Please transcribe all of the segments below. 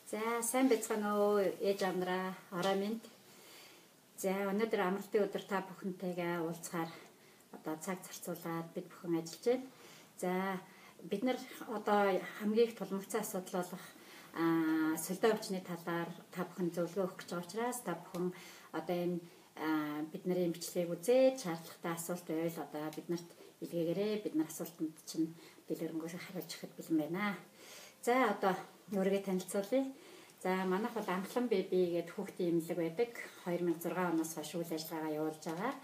За сайн байцгаана уу ээж амнараа орой минь. За өнөөдөр амралтын өдөр та бүхэнтэйгээ уулзахаар одоо цаг зарцуулаад бид бүхэн ажиллаж байна. За бид нар одоо хамгийн их тулгымцсан асуудал болох солио өвчний талаар та бүхэн зөвлөгөө өгөх гэж байгаа учраас та бүхэн одоо энэ бидний бичлэгийг үзээд шаардлагатай асуулт байвал одоо бид нарт илгээгээрэй. Бид нар асуултанд чинь дэлгэрэнгүй хариулж өгөх бэлэн байна. За одоо өөрийгөө танилцуулъя. За манайх бол Амглан беби гэдэг хүүхдийн эмнэлэг байдаг. 2006 оноос хойш үйл ажиллагаагаа явуулж байгаа.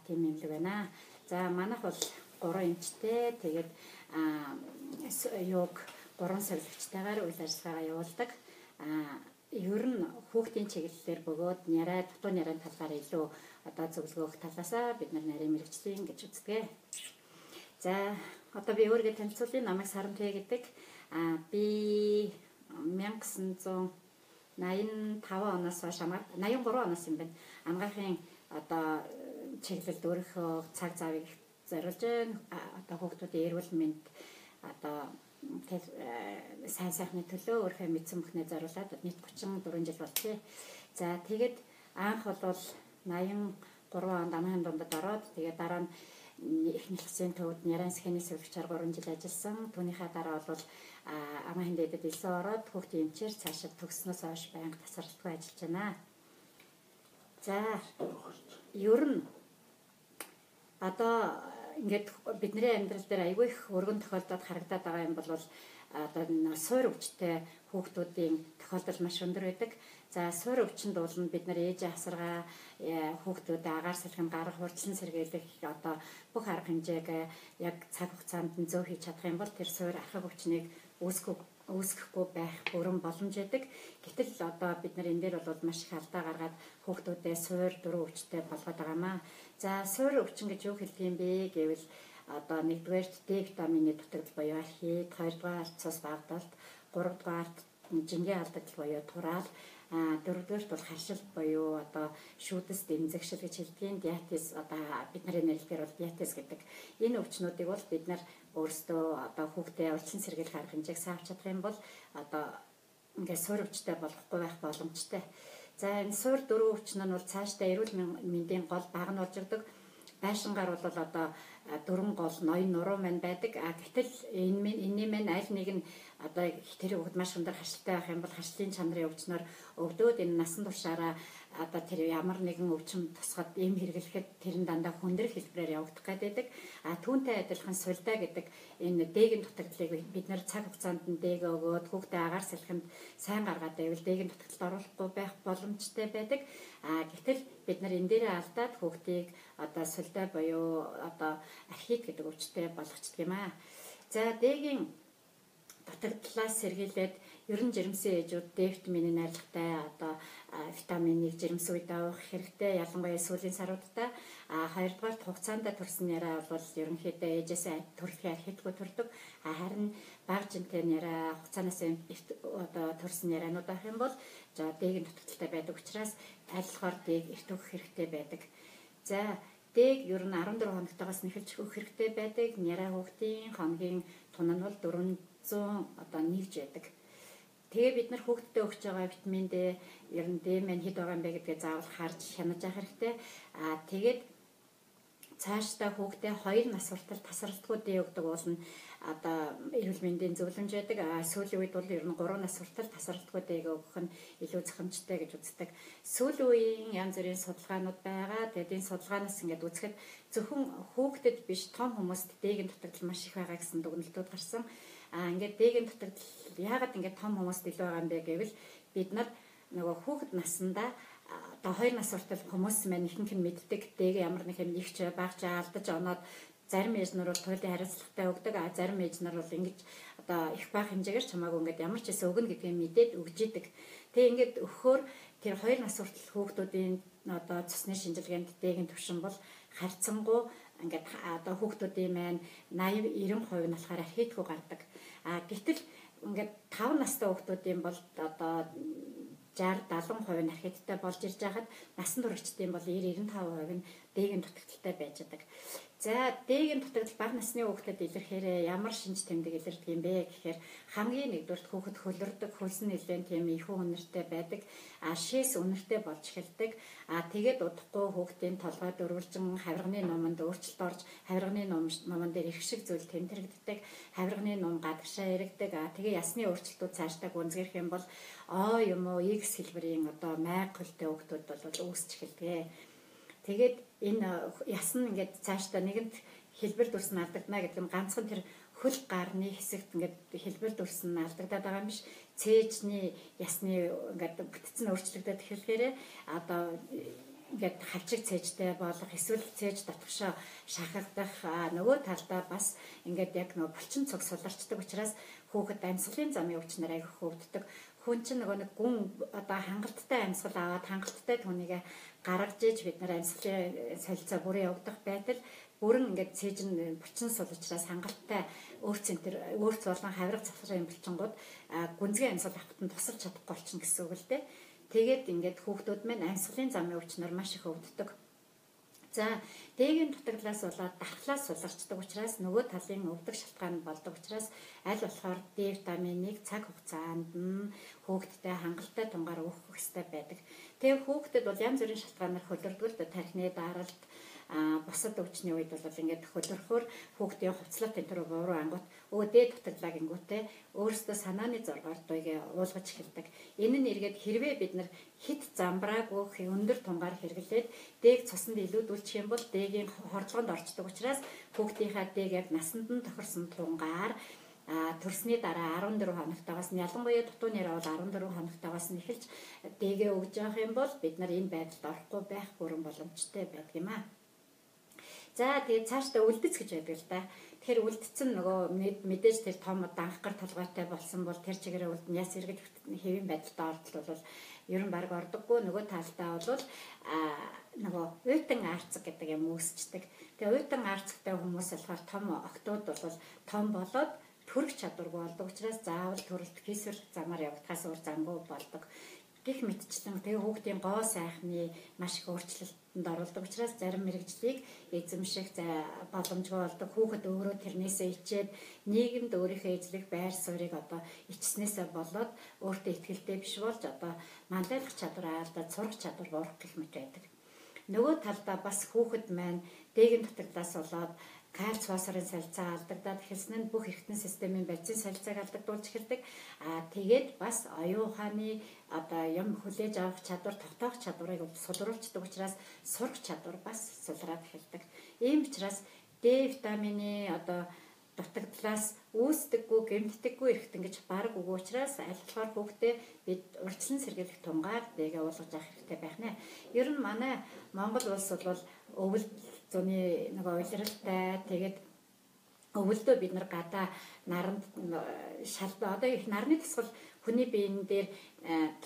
Тийм эмнэлэг байна. За манайх бол 3 эмчтэй. Тэгээд юуг 3 совилогчтойгоор үйл ажиллагаагаа явуулдаг. Ер нь хүүхдийн чиглэлээр бөгөөд дутуу нарийн талаар илүү одоо зөвлөгөө өгөх талаасаа бид нарийн мэрэгчлийн гэж үздэг. За одоо би өөрийгөө танилцуулъя. Намайг Сарамтгэ гэдэг. Би 1985 оноос хойш 83 оноос юм байна. Амгаахын одоо чиглэлд өөрийнхөө цаг завыг зориулж одоо хүүхдүүдийн эрүүл мэнд одоо сайн сайхны төлөө өөрийнхөө мэдсэн бүхнээ зориулаад нийт 34 жил болчихъя. За тэгээд анх бол 83 онд амгаахын дундад ороод тэгээд дараа нь эхний хэсгийн төвд Нарийн сэхний сувлагчаар 3 жил ажилласан. Түүнийхээ дараа бол амгаахын дэдэд элсэн ороод хүүхдийн эмчээр цаашид төгснөөс хойш байнга тасралтгүй ажиллаж байна. За ер нь одоо ингээд бидний амьдрал дээр айгүй их өргөн тохиолдоод харагдаад байгаа юм бол одоо суур өвчтэй хүүхдүүдийн тохиолдол маш өндөр байдаг. За суур өвчнөд бол бид нар ээжийн асаргаа хүүхдүүдэд агаар салхинд гарах урьдчилан сэргийлэх одоо бүх арга хэмжээг яг цаг хугацаанд нь зөв хийж чадах юм бол тэр суур архаг өвчнийг үүсгэхгүй байх бүрэн боломж байдаг. Гэтэл одоо бид нар энэ дээр бол маш их алдаа гаргаад хүүхдүүдээ суур дөрөв өвчтэй болгоод байгаамаа. За суур өвчин гэж юу хэлдэг юм бэ гэвэл одоо нэгдүгээрт Д витамины дутагдал буюу архит, хоёрдугаарт цус багталт, гуравдугаарт жингийн алдагдал буюу тураал, дөрөвдүгээрт бол харшил буюу одоо шүүдэс дэмзэгшил гэж хэлдэг. Диатез одоо бидний нэрлэлээр бол диатез гэдэг. Энэ өвчнүүдийг бол бид нар өөрсдөө одоо хүүхдээ урьдчилан сэргийлэх арга хэмжээг саавч чадах юм бол одоо ингээд суур өвчтэй болохгүй байх боломжтой. За энэ суур дөрөв өвчин нь бол цаашдаа эрүүл мэндийн гол баг нь болж ирдэг. Байшингаар бол одоо дөрвөн гол ноён нуруу мань байдаг. Гэтэл энэний мань аль нэг нь одоо тэр хүүхэд маш өндөр харшилтай байх юм бол харшлын чанарын өвчнөр өвдөөд энэ насан туршаараа одоо тэр ямар нэгэн өвчин тусгад эм хэрэглэхэд тэр нь дандаа хүндрэх хэлбэрээр явагдах гэдэг. Түүнтэй адилхан сулдаа гэдэг энэ дээгэн дутагдлыг бид нэр цаг хугацаанд нь дээг өгөөд хүүхдээ агаар салхинд сайн гаргаад байвал дээгэн дутагдлыг оруулахгүй байх боломжтой байдаг. Гэтэл бид нар энэ дээрээ алдаад хүүхдийг одоо сулдаа буюу одоо архит гэдэг өвчтэй болгочдөг юм аа. За дээгэн дутагдлаас сэргийлээд ер нь жирэмсэн ээжүүд Д витамины найрлагатай одоо витаминыг жирэмсэн үед авах хэрэгтэй. Ялангуяа сүүлийн саруудаа хоёрдугаар хугацаанд төрсөн няраа бол ерөнхийдөө ээжээсээ төрөлхийн архитгүй төрдөг. Харин бага жинтэй няраа хугацаанаас одоо төрсөн няраанууд авах юм бол дээгэн дутагдaltaй байдаг учраас тайлбар дээг эрт өгөх хэрэгтэй байдаг. За дээг ер нь 14 хоногтойгоос нэхэлж өгөх хэрэгтэй байдаг. Няраа хүүхдийн хоногийн тун нь бол 400 одоо нэгж байдаг. Тэгээ бид нар хүүхдэд өгч байгаа витамин D ер нь D мань хэд байгаа юм бэ гэдгээ заавал харж хянаж авах хэрэгтэй. Тэгээд цаашдаа хүүхдээ 2 нас хүртэл тасралтгүй D өгдөг болно. Одоо эрүүл мэндийн зөвлөмж байдаг. Сүүлийн үед бол ер нь 3 нас хүртэл тасралтгүй D өгөх нь илүү зохимжтой гэж үздэг. Сүүлийн үеийн янз бүрийн судалгаанууд байгаа. Тэгээд энэ судалгаанаас ингээд үзэхэд зөвхөн хүүхдэд биш том хүмүүст дээгэн дутагдал маш их байгаа гэсэн дүгнэлтүүд гарсан. Ингээд дээгэн дутагдал яагаад ингээд том хүмүүст илүү байгаа юм бэ гэвэл бид нар нөгөө хүүхэд наснда одоо 2 нас хүртэл хүмүүс маань ихэнх нь мэддэг дээг ямар нэг юм ихч багч алдаж оноод зарим ээжнэр бол туйлын хариуцлагатай өгдөг. Зарим ээжнэр бол ингэж одоо их бага хэмжээгээр чамаагүй ингээд ямар ч гэсэн өгнө гэдгийг мэдээд өгж идэг. Тэгээ ингээд өгөхөөр тэр 2 нас хүртэл хүүхдүүдийн одоо цусны шинжилгээнд дээгэн түвшин бол харьцангуй ингээд одоо хүүхдүүдийн маань 80-90% нь болохоор архитгүй гардаг. Гэтэл ингээд 5 настай хүүхдүүдийн бол одоо 60-70% нь архиттай болж ирж байхад насан туршидтын бол 90-95% нь дээгэн дутагдaltaй байж байгаа. За дээгийн дутагдал бага насны хүүхдэд илэрхээр ямар шинж тэмдэг илэрдэг юм бэ гэхээр хамгийн нэгдүгээр хүүхэд хөлөрдөг, хөлс нь нэлээд тийм ихүү үнэртэй байдаг, шээс үнэртэй болж эхэлдэг. Тэгээд удахгүй хүүхдийн толгой дөрвөлжин хавирганы нуманд өөрчлөлт орж, хавирганы нуман дээр их шиг зүйл тэмдэрэгддэг, хавирганы нум гадагшаа эргэдэг. Тэгээ ясны өөрчлөлтүүд цаашдаа гүнзгийх юм бол О юм уу X хэлбэрийн одоо майг хөлтэй хүүхдүүд бол үүсч эхэлдэг. Тэгээд энэ яс нь ингээд цаашдаа нэгэнт хэлбэр дүрс нь алдагдана гэдэг нь ганцхан тэр хөл гарны хэсэгт ингээд хэлбэр дүрс нь алдагдаад байгаа юм биш. Цээжний ясны ингээд бүтцэн өөрчлөгдөд эхлэхээр одоо ингээд хавчиг цээжтэй болох эсвэл цээж татгшаа шахагдах нөгөө талдаа бас ингээд яг нөгөө булчин цог суларчдаг учраас хүүхэд амьсгалын замын өвчнөр аяг хөвддөг. Хүн чинь нөгөө нэг гүн одоо хангалттай амьсгал аваад хангалттай түүнийг гаргаж иж бид нар амьсгалын солилцоо бүрэн явагдах байтал бүрэн ингээд цээж нь булчин сул учраас хангалттай өөрц болон хавирга завсрын булчингууд гүнзгий амьсгал авахтан тусалж чадахгүй болчихно гэсэн үг л дээ. Тэгээд ингээд хүүхдүүд маань амьсгалын замын өвчнөр маш их өвддөг. За дээгийн дутагдлаас болоод дархлаас суларчдаг учраас нөгөө талын өвдөх шалтгаан болдог учраас аль болохоор D витаминыг цаг хугацаанд нь хүүхдэд хангалттай тунгаар өгөх хэрэгтэй байдаг. Тэгээ хүүхдэд бол янз бүрийн шалтгаанаар хөлөрдгөл тархины даралт босод өвчний үед бол ингээд хөлөрхөөр хүүхдийн хувцлах тентэр бууруу ангууд дээд дутагдлаа гингүүтээ өөрөөсөө санааны зургаар дуйгээ уулгаж эхэлдэг. Энэ нь эргээд хэрвээ бид нар хит замбраагүй өндөр тунгаар хэрэглээд дээг цуснд илүүдүүлчих юм бол дээгийн хордлогонд орчдөг учраас хүүхдийнхаа дээг яг насанд нь тохирсон тунгаар төрсний дараа 14 хоногтойгоос нь ялангуяа дутууны бол 14 хоногтойгоос нь эхэлж дээгээ өгж явах юм бол бид нар энэ байдалд орохгүй байх бүрэн боломжтой байдаг юм аа. За тэгээд цаашдаа үлдэц гэж байдаг л да. Тэгэхээр үлдэц нь нөгөө мэдээж тэр том данхгар толгойтой болсон бол тэр чигээрээ үлдэн яс эргэж хэвийн байдалд ордол бол ер нь баг ордоггүй. Нөгөө талдаа бол нөгөө уйтан арцаг гэдэг юм үүсчдэг. Тэгээ уйтан арцагтай хүмүүс болохоор том октод бол том болоод төрөх чадваргүй болдог учраас заавал төрөлт физиологи замаар явагдахаас өөр замгүй болдог. Гэх мэтчлэн тэгээ хүүхдийн гоо сайхны маш их өөрчлөлтөнд оролдог учраас зарим мэрэгжлийг эзэмших боломжгүй болдог. Хүүхэд өөрөө тэрнээсээ ичээд нийгэмд өөрийнхөө эзлэх байр суурийг одоо ичснээсээ болоод өөртөө ихтэй биш болж одоо мандайлах чадвар алдаад сурах чадвар буурах гэх мэт байдаг. Нөгөө талдаа бас хүүхэд маань дээгийн дутагдлаас болоод кальц фосфорын солилцоо алдагдаад эхэлсэн нь бүх эргэтэн системийн бацин солилцоог алдагдуулж эхэлдэг. Тэгээд бас оюун ухааны одоо юм хүлээж авах чадвар, тогтоох чадварыг сулруулцдаг учраас сурах чадвар бас сулраад эхэлдэг. Ийм учраас D витамины одоо дутагдлаас үүсдэггүй, гэмтдэггүй эргэтэн гэж баг үгүй учраас аль болохоор хүүхдээ бид урьдчилан сэргийлэх тунгаар дэгээ уулгаж авах хэрэгтэй байх нэ. Ер нь манай Монгол улс бол өвөл зуны нөгөө уйлралтай тэгээд өвөлдөө бид нар гадаа наранд одоо их нарны тусгал хүний биеийн дээр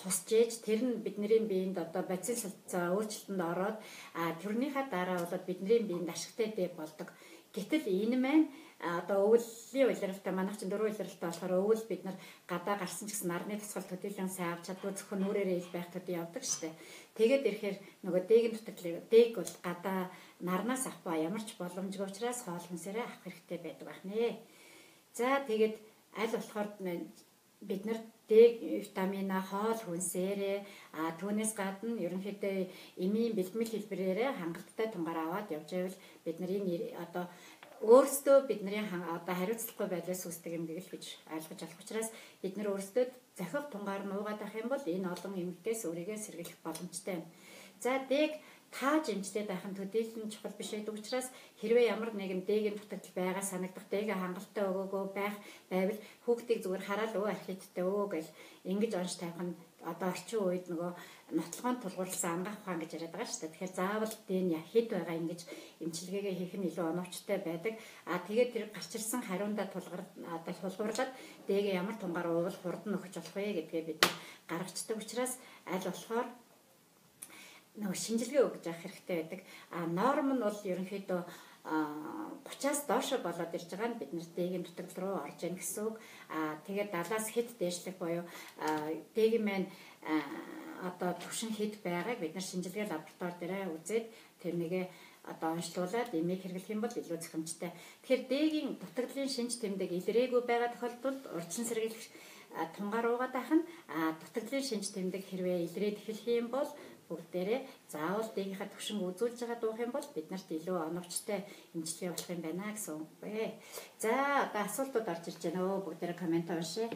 тусч ээж тэр нь бидний биеинд одоо бацил солилцоо өөрчлөлтөнд ороод тэрнийхээ дараа бол бидний биеинд ашигтай дээг болдог. Гэтэл энэ маань одоо өвлийн уйлралтай манайх чинь дөрвөн уйлралтай болохоор өвөл бид нар гадаа гарсан ч гэсэн нарны тусгал төдийлөн сайн авч чаддгүй зөвхөн нүрээрээ ил байх төдий явдаг штэ. Тэгээд ирэхээр нөгөө дээгийн дутагдлыг дээг бол гадаа нарнаас авах ямар ч боломжгүй учраас хоол хүнсээрээ авах хэрэгтэй байдаг байна. За тэгээд аль болохоор бид нар D витамина хоол хүнсээрээ түүнээс гадна ерөнхийдөө эмийн бэлтгэл хэлбэрээр хангалттай тунгаар аваад явж байвал бид нар энэ одоо өөрсдөө бидний одоо хариуцлагагүй байдлаас үүсдэг юм гэж ойлгож авах учраас бид нар өөрсдөө захих тунгаар нуугаад авах юм бол энэ олон эмгтээс өөрийгөө сэргийлэх боломжтой юм. За дэг тааж эмчтэй байх нь төдийлөн чухал биш байдаг учраас хэрвээ ямар нэгэн дээгийн дутагдал байгаа санагдах дэгээ хангалттай өгөөгөө байвал хүүхдийг зүгээр хараад архитекттэй гэж ингэж онш тавих нь одоо орчин үед нөгөө нотлогоон тулгуурласан ангаах ухаан гэж яриад байгаа шүү дээ. Тэгэхээр заавал дэн хэд байгаа ингэж эмчилгээгээ хийх нь илүү оновчтой байдаг. Тэгээд тэр гарч ирсэн хариундаа тулгуурлаад дээгээ ямар тунгаар уувал хурдан өгч болох вэ гэдгээ бид гаргацдаг учраас аль болохоор нөгөө шинжилгээ өгж авах хэрэгтэй байдаг. Норм нь бол ерөнхийдөө 30-аас доошо болоод ирж байгаа нь бид нар дээгийн дутагдал руу орж ийн гэсэн үг. Тэгээд 70-аас хэд дээшлэх буюу дээгийн маань одоо төвшин хэд байгааг бид нар шинжилгээ лаборатори дээр үзээд тэрнийг одоо онцлуулаад имийг хэрэглэх юм бол илүү зохимжтой. Тэгэхээр дээгийн дутагдлын шинж тэмдэг илрээгүй байгаа тохиолдолд урьдчилан сэргийлэх тунгаар уугаад байх нь дутагдлын шинж тэмдэг хэрвээ илрээд эхлэх юм бол бүгдээрээ заавал дээгийнхаа төвшин үзүүлж байгаа дуух юм бол биднэрт илүү оновчтой имчилгээ болох юм байна гэсэн үг бэ. За одоо асуултууд орж ирж байна өө бүгдээрээ комент уншъя.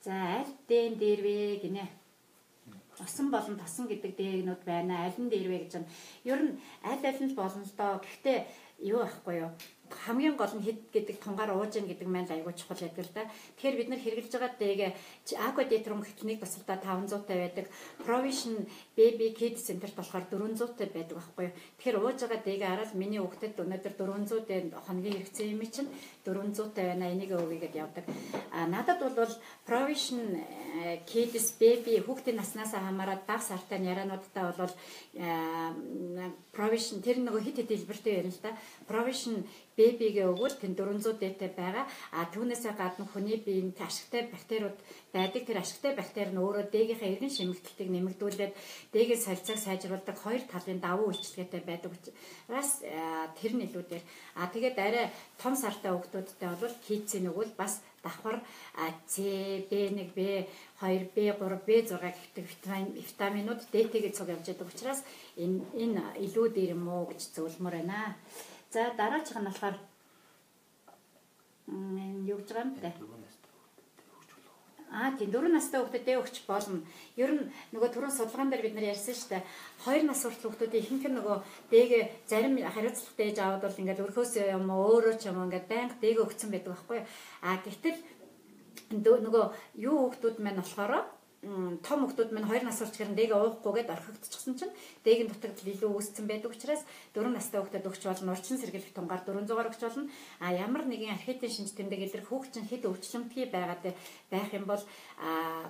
За аль дээн дээр вэ гинэ? Осон болон тосон гэдэг дээгнүүд байна. Аль нь дээр вэ гэж байна. Ер нь аль нь болно л доо. Гэхдээ юу байхгүй юу? Хамгийн гол нь хэд гэдэг тунгаар ууж ийн гэдэг маань айгүй чухал байдаг л да. Тэгэхээр бид нар хэрэгжилж байгаа дээг Aqua Detroom гэхтнийг тусалдаа 500-тай байдаг. Provision Baby Kids Center болохоор 400-тай байдаг байхгүй юу. Тэгэхээр ууж байгаа дээг хараад миний хүүхдэд өнөөдөр 400-тэй хоногийн хэрэгцээ юм чинь 400-тай байна. Энийг өгье гэдээ явдаг. Надад бол Provision Kids Baby хүүхдийн наснаас хамаарат дав сартай яриануудтай бол Provision тэр нөгөө хит хэлбэртэй байна л да. Provision Baby-гээ өгвөл тэн 400 дээтэй байгаа. Түүнээсээ гадна хүний биеийн ашигтай бактериуд байдаг. Тэр ашигтай бактери нь өөрөө дээгийнхээ эргэн шимэгдэлтийг нэмэгдүүлээд дээгийн солилцоог сайжруулдаг хоёр талын давуу үйлчилгээтэй байдаг. Бас тэр нь илүү дээр. Тэгээд арай том сартай хүүхдүүдтэй бол кицийн өгвөл бас давхар С, B1, B2, B3, B6 гэх витаминууд дээтэйгээ цуг явж байгаа учраас энэ илүү дээр юм уу гэж зөвлөмөр байна. За дараачих нь болохоор юу гэж байгаа юм бэ? Тийм 4 настай хүүхдэд өгч болно. Ер нь нөгөө түрүүн судалгаан дээр бид нар ярьсан шүү дээ. 2 нас хүртэл хүүхдүүдийн ихэнх нь нөгөө дээг зарим хариуцлагатай ээж аваад бол ингээд өрхөөсөө юм өөрөө ч юм ингээд байнга дээг өгсөн байдаг байхгүй. Гэтэл нөгөө юу хүүхдүүд маань болохоор том хүүхдүүд маань 2 нас хүртэл дээг уухгүйгээд орхигдчихсан чинь дээгийн дутагдал илүү үүссэн байдаг учраас 4 настай хүүхдэд өгч болно. Урьдчилан сэргийлэх тунгаар 400-аар өгч болно. Ямар нэгэн архитектийн шинж тэмдэг илэрх хүүхд чинь хэд өвчлөмтгий байгаад байх юм бол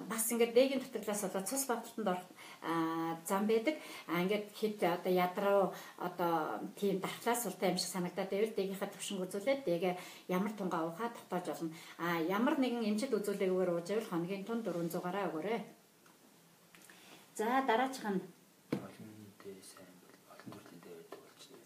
бас ингээд дээгийн дутагдлаас болоод цус багталтанд орох зам байдаг. Ингээд хэд одоо ядраа одоо тийм дархлаас уртай юм шиг санагдаад байвал дээгийнхаа төвшинг үзүүлээд дээг ямар тунгаа уухаа тогтоож болно. Ямар нэгэн эмчилж үзүүлээгүйгээр ууж байвал хоногийн тун 400-аараа өгөөрэй. За дараачих нь олон дээ сайн бол олон төрлийн дээ байдаг болчихсон.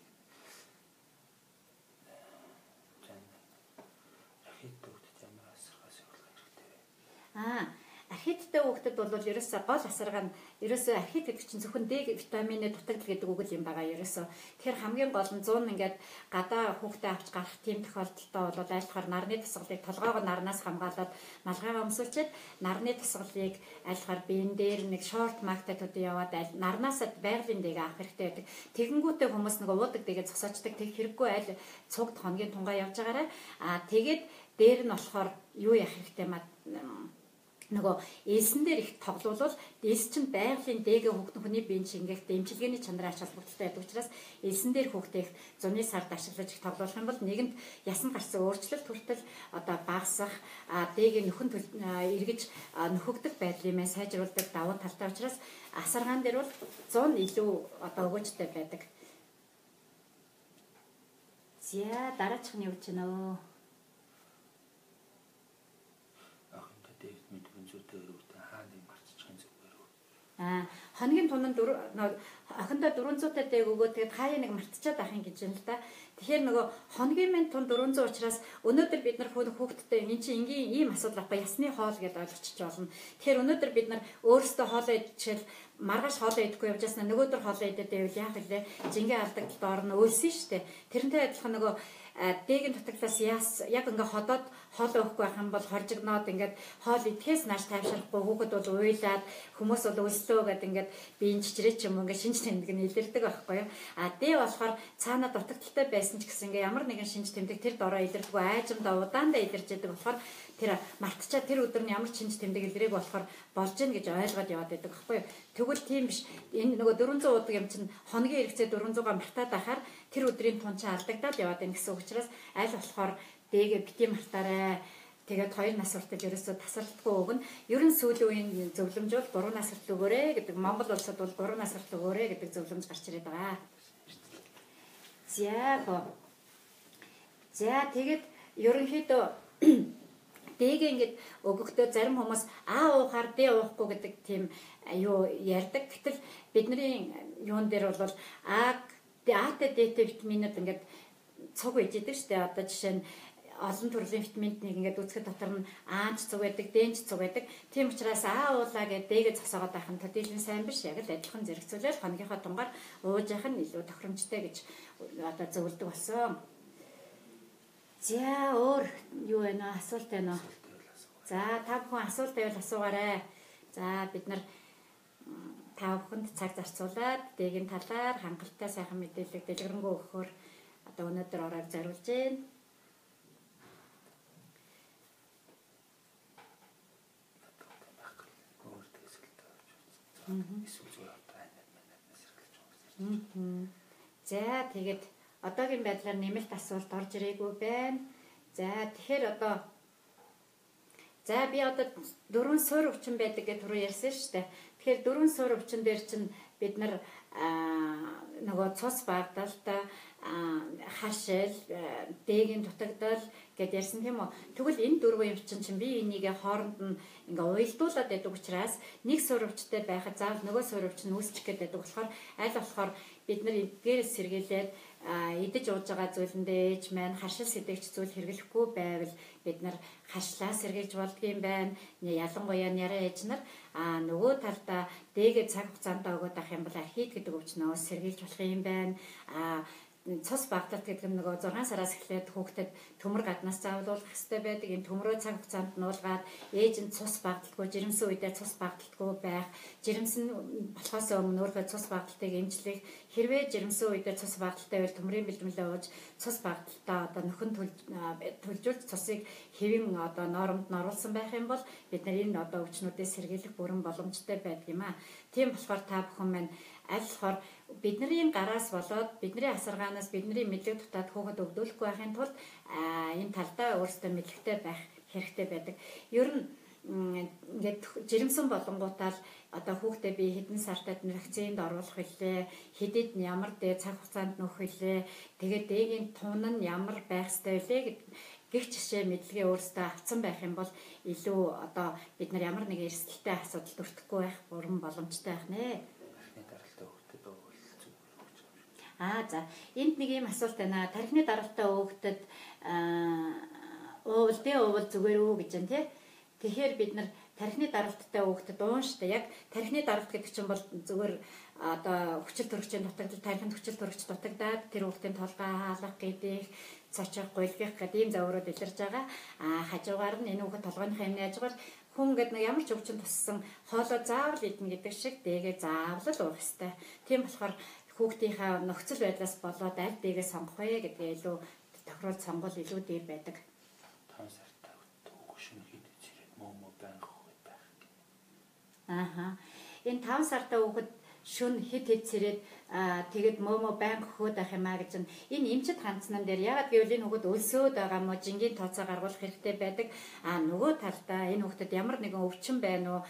Архитект хүүхдэд ямар асаргаас явуулах хэрэгтэй вэ? Архитекттэй хүүхдэд бол ерөөсөө гол асарга нь ерөөсөө архитект чинь зөвхөн D витамины дутагдал гэдэг үг л юм байгаа ерөөсөө. Тэгэхээр хамгийн гол нь 100 ингээд гадаа хүүхдээ авч гарах тийм тохиолдолтой бол айлтгаар нарны тасгалыг толгоогоо нарнаас хамгаалаад малгайгаа өмсүүлчихэд нарны тасгалыг айлтгаар биен дээр нэг шорт маркетуудад яваад нарнаас байгалийн дээг авах хэрэгтэй байдаг. Тэгэнгүүтээ хүмүүс нэг уудаг дэгээ зогсоочдаг. Тэг хэрэггүй айл цугд хоногийн тунгаа явж байгаарай. Тэгээд дээр нь болохоор юу яах хэрэгтэй нөгөө элсэн дээр их тоглолвол элс чинь байгалийн дээг хүний биеийн шингээх дэмчилгээний чанараа ач холбогдолтой байдаг учраас элсэн дээр хүүхдээ зуны сард ашиглаж их тоглох юм бол нэгэнд ясан гарсан өөрчлөлт хүртэл одоо багасах дээг нөхөн эргэж нөхөгдөх байдлын мэн сайжруулдаг давуу талтай учраас асаргаан дээр бол 100 илүү одоо өгөөжтэй байдаг. За дараачих нь юу гэж байна вэ? Хоногийн тунанд охиндоо 400-тай дээг өгөө тэгээд хаяа нэг мартчихад ах юм гэж юм л да. Тэгэхээр нөгөө хоногийн минь тун 400 учраас өнөөдөр бид нар хүүхдтэй энэ чинь энгийн ийм асуудал авах ясны хоол гэдээ ойлгочих болно. Тэгэхээр өнөөдөр бид нар өөрсдөө хоолоо идчихэл маргааш хоолоо идэхгүй явж яснаа нөгөөдөр хоолоо идээд байвал яах вэ? Жингээ алдагдлаа орно өлсөн шүү дээ. Тэрнтэй адилхан нөгөө дээгэн дутагдлаас яг ингээ ходоод хоолоо өгөхгүй байх юм бол хоржигноод ингээд хоол идэхээс нааш тайвшрахгүй хүүхэд бол уйлаад хүмүүс бол өлслөө гэдэг ингээд биеийн чичрээ ч юм ингээд шинж тэмдэг нь илэрдэг байхгүй юу. Дээ болохоор цаанаа дутагдaltaй байсан ч гэсэн ингээ ямар нэгэн шинж тэмдэг тэр дороо илэрдэггүй айжмдаа удаандаа илэрж яадаг болохоор тэр мартчаа тэр өдөр нь ямар шинж тэмдэг илрээг болохоор болж гин гэж ойлгоод яваад байдаг байхгүй юу. Тэгвэл тийм биш. Энэ нөгөө 400 удаг юм чинь хоногийн хэрэгцээ 400-га мартаад байхаар тэр өдрийн тун чаа алдагдаад яваад байна гэсэн учраас аль болохоор дээг бити мартаарай. Тэгээд 2 нас хүртэл ерөөсөө тасралтгүй өгнө. Ер нь сүүлийн үеийн зөвлөмж бол 3 нас хүртэл өгөөрэй гэдэг. Монгол улсад бол 3 нас хүртэл өгөөрэй гэдэг зөвлөмж гарч ирээд байгаа. За тэгээд ерөнхийдөө дээг ингээд өгөхдөө зарим хүмүүс уухаар дэ уухгүй гэдэг тийм юу ярьдаг. Гэтэл бидний юун дээр бол Атай Д-тэй витаминууд ингээд цуг байж идэг шүү дээ. Одоо жишээ нь олон төрлийн витаминыг ингээд үзэхэд дотор нь Ач цуг байдаг, Дэнч цуг байдаг. Тийм учраас уулаа гэдэг дэгээ зогсоогоод байх нь төдийлөн сайн биш. Яг л адилхан зэрэгцүүлэл хоногийнхоо тунгаар ууж явах нь илүү тохиромжтой гэж одоо зөвлөдөг болсон. За өөр юу вэ нөө асуулт байна уу? За та бүхэн асуулт байвал асуугаарай. За бид нар та бүхэнд цаг зарцуулаад дэгийн талаар хангалттай сайхан мэдээлэл дэлгэрэнгүй өгөхөөр одоо өнөөдөр оройг зориулж байна. За тэгээд одоогийн байдлаар нэмэлт асуулт орж ирээгүй байна. За тэгэхээр би одоо 4 суурь өвчин байдаг гэж түрүү ярьсан шүү дээ. Тэгэхээр 4 суурь өвчин дээр чинь бид нар нөгөө цус багдалтай хашил, дэгийн дутагдал гэдээ ярьсан тийм үү. Тэгвэл энэ дөрвөн өвчин чинь бие бинийгээ хооронд нь ингээ уялдуулаад байдаг учраас нэг суурь өвчтэй байхад заавал нөгөө суурь өвчин үүсчих гээд байдаг болохоор аль болохоор бид нар эдгээрээс сэргийлээд идэж ууж байгаа зүйлэндээ ээж маань харшил сэдэгч зүйл хэрэглэхгүй байвал бид нар хашлаа сэргийлж болдгийм байна. Ялангуяа няраа ээж нар нөгөө талдаа дээгээ цаг хугацаанд өгöd ах юм бол архит гэдэг өвчнөөс сэргийлж болох юм байна. Цус багталт гэдэг нь нөгөө 6 сараас эхлээд хүүхдэд төмөр гаднаас заавлуулах хэрэгтэй байдаг. Энэ төмрөө цаг хугацаанд нуулгаад ээж нь цус багталтгүй, жирэмсэн үедээ цус багталтгүй байх. Жирэмсэн болохоос өмнө өөрөө цус багталтыг эмчлэх. Хэрвээ жирэмсэн үедээ цус багталтай байвал төмрийн бэлтгэлээ ууж цус багталтаа одоо нөхөн төлжүүлж цусыг хэвэн одоо норомд оруулсан байх юм бол бид нар энэ одоо өвчнүүдээс сэргийлэх бүрэн боломжтой байдаг юм аа. Тийм болохоор та бүхэн маань аль болохоор бидний гараас болоод бидний асаргаанаас бидний мэдлэг дутаад хүүхэд өвдүүлэхгүй байхын тулд энэ талдаа өөрсдөө мэдлэгтэй байх хэрэгтэй байдаг. Ер нь ингээд жирэмсэн болонгуудаа л одоо хүүхдээ би хэдэн сартад вакцинд оруулах хэлээ, хэдэд нь ямар дэ цаг хугацаанд нөх хэлээ, тэгээд дэгийн тун нь ямар байх ёстой вэ гэх жишээ мэдлэгээ өөрсдөө авсан байх юм бол илүү одоо бид нар ямар нэг эрсдэлтэй асуудалд өртөхгүй байх бүрэн боломжтой байх нэ. За энд нэг юм асуулт байна. Тархины даралтай хүүхдэд уувал зүгээр үү гэж байна тий. Тэгэхээр бид нар тархины даралттай хүүхдэд уунштай яг тархины даралт гэдэг чинь бол зүгээр одоо хүчил төрөгчийн дутагдал тархинд хүчил төрөгч дутагдаад тэр хүүхдийн толгой хаалгах гэдэг цочих гуйлгах гэдэг ийм заврууд илэрж байгаа. Хажуугаар нь энэ хүүхэд толгойн хэмнээ ажгаар хүн гэдэг ямар ч өвчин туссан хоолой заавал идэнэ гэдэг шиг дээгээ заавал уух ёстой. Тийм болохоор хүүхдийнхаа нөхцөл байдлаас болоод аль дэгээ сонгох вэ гэдгээ илүү тохируулж сонгол илүү дээр байдаг. 5 сартаа хүүхд шинэ хийдэг зэрэг мөмө байх хүүхэд байх. Энэ 5 сартаа хүүхэд шүн хэд цэрээд тэгээд мөмө банк хөөд ах юм а гэж энэ эмчит хандсан дээр ягаад гэвэл энэ хүүхэд өлсөөд байгаа мó жингийн тооцоо гаргуулах хэрэгтэй байдаг. Нөгөө талдаа энэ хүүхдэд ямар нэгэн өвчин байна уу?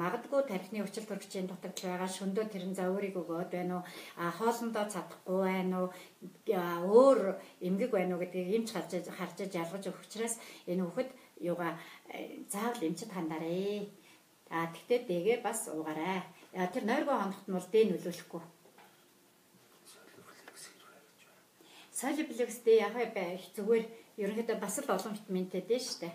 Магадгүй тархины хүчил төрөгчийн дутагдал байгаа шөндөө тэрэн зааврыг өгөөд байна уу? Хоолндоо цадахгүй байна уу? Өөр эмгэг байна уу гэдгийг эмч харж ялгаж өгөх учраас энэ хүүхэд юугаа заавал эмчит хандаарэ. Тэгтээ дэгээ бас уугаарай. Тэр нойргоо хоногт нь бол дэ нөлөөлөхгүй. Солиплекс дэ яг байх зүгээр ерөнхийдөө бас л олон витаминтэй дээ шүү дээ.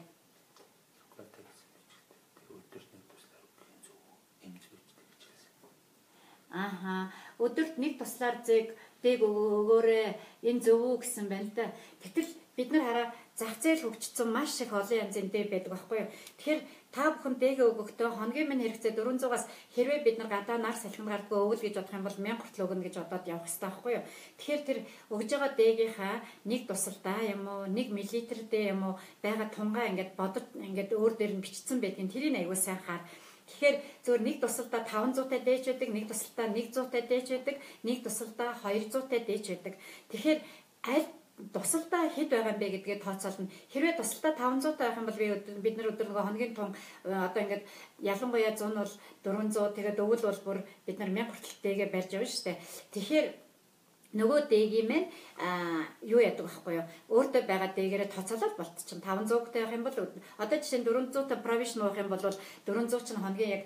Өдөрт нэг туслаар дэг өгөөрэй. Энэ зөв үү гэсэн байна л да. Гэтэл бид нар хараа зах зээл хөгжсөн маш их олон янзын дэ байдаг байхгүй юу? Тэгэхээр та бүхэн дэгээ өгөхдөө хоногийн минь хэрэгцээ 400-аас хэрвээ бид нар гадаа нар салхин гардгүй өвөл гэж бодох юм бол 1000 хүртэл өгнө гэж бодоод явах хэрэгтэй байхгүй юу? Тэгэхээр тэр өгж байгаа дэгийнхаа нэг тусалдаа юм уу 1 мл дэ юм уу байгаа тунгаа ингээд бодож ингээд өөр дээр нь бичсэн байдгийг тэрийг аягүй сайн хаар. Тэгэхээр зөвөр нэг тусалдаа 500-тай дээж байдаг, нэг тусалдаа 100-тай дээж байдаг, нэг тусалдаа 200-тай дээж байдаг. Тэгэхээр аль тусалдаа хэд байгаа юм бэ гэдгээ тооцоолно. Хэрвээ тусалдаа 500-тай байх юм бол бид нар өдөр нөгөө хоногийн тун одоо ингээд ялангуяа 100 бол 400 тэгээд өвөл бол бүр бид нар 1000 хүртэлтэйгээ барьж явна шүү дээ. Тэгэхээр нөгөө дэгийн мэн юу яадаг байхгүй юу? Өөртөө байгаа дээгээрээ тоцоолол болтчихно. 500-тай явах юм бол одоо жишээ нь 400-тай provision уух юм бол 400 ч хоногийн яг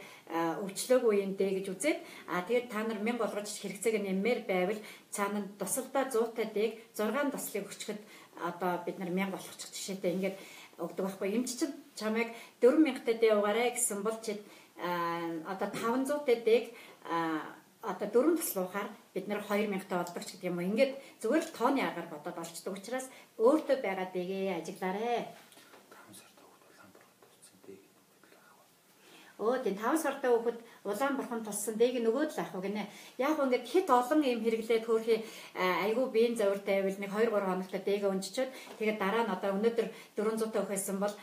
өвчлөөгүй үеийн дэ гэж үзээд тэгээд та нар 1000 болгож хэрэгцээг нэмээр байвал цаана нь тусалдаа 100-тай дэг 6 туслыг өчгөд одоо бид нар 1000 болгочих жишээтэй ингээд өгдөг байхгүй. Эмч чинь чамайг 4000-тай дэ угаарай гэсэн бол чи одоо 500-тай дэг одоо 4 туслуухаар бид нэр 2000-тай болдог ч гэдэг юм уу. Ингээд зүгээр л тооны агаар бодоод олчдөг учраас өөртөө байгаа дэгээ ажиглаарэ. 5 сартай хөвгт Улаанбаатарт туссан дэг нөгөөд л авах. Тийм 5 сартай хөвгт Улаанбаатарт туссан дэг нөгөөд л авах гинэ. Яг ингээд хит олон юм хэрэглээд хөөрхий айгүй биеийн завиртай байвал нэг 2 3 хоногтой дэгээ өнччихэд тэгээд дараа нь одоо өнөөдөр 400-тай өгсөн бол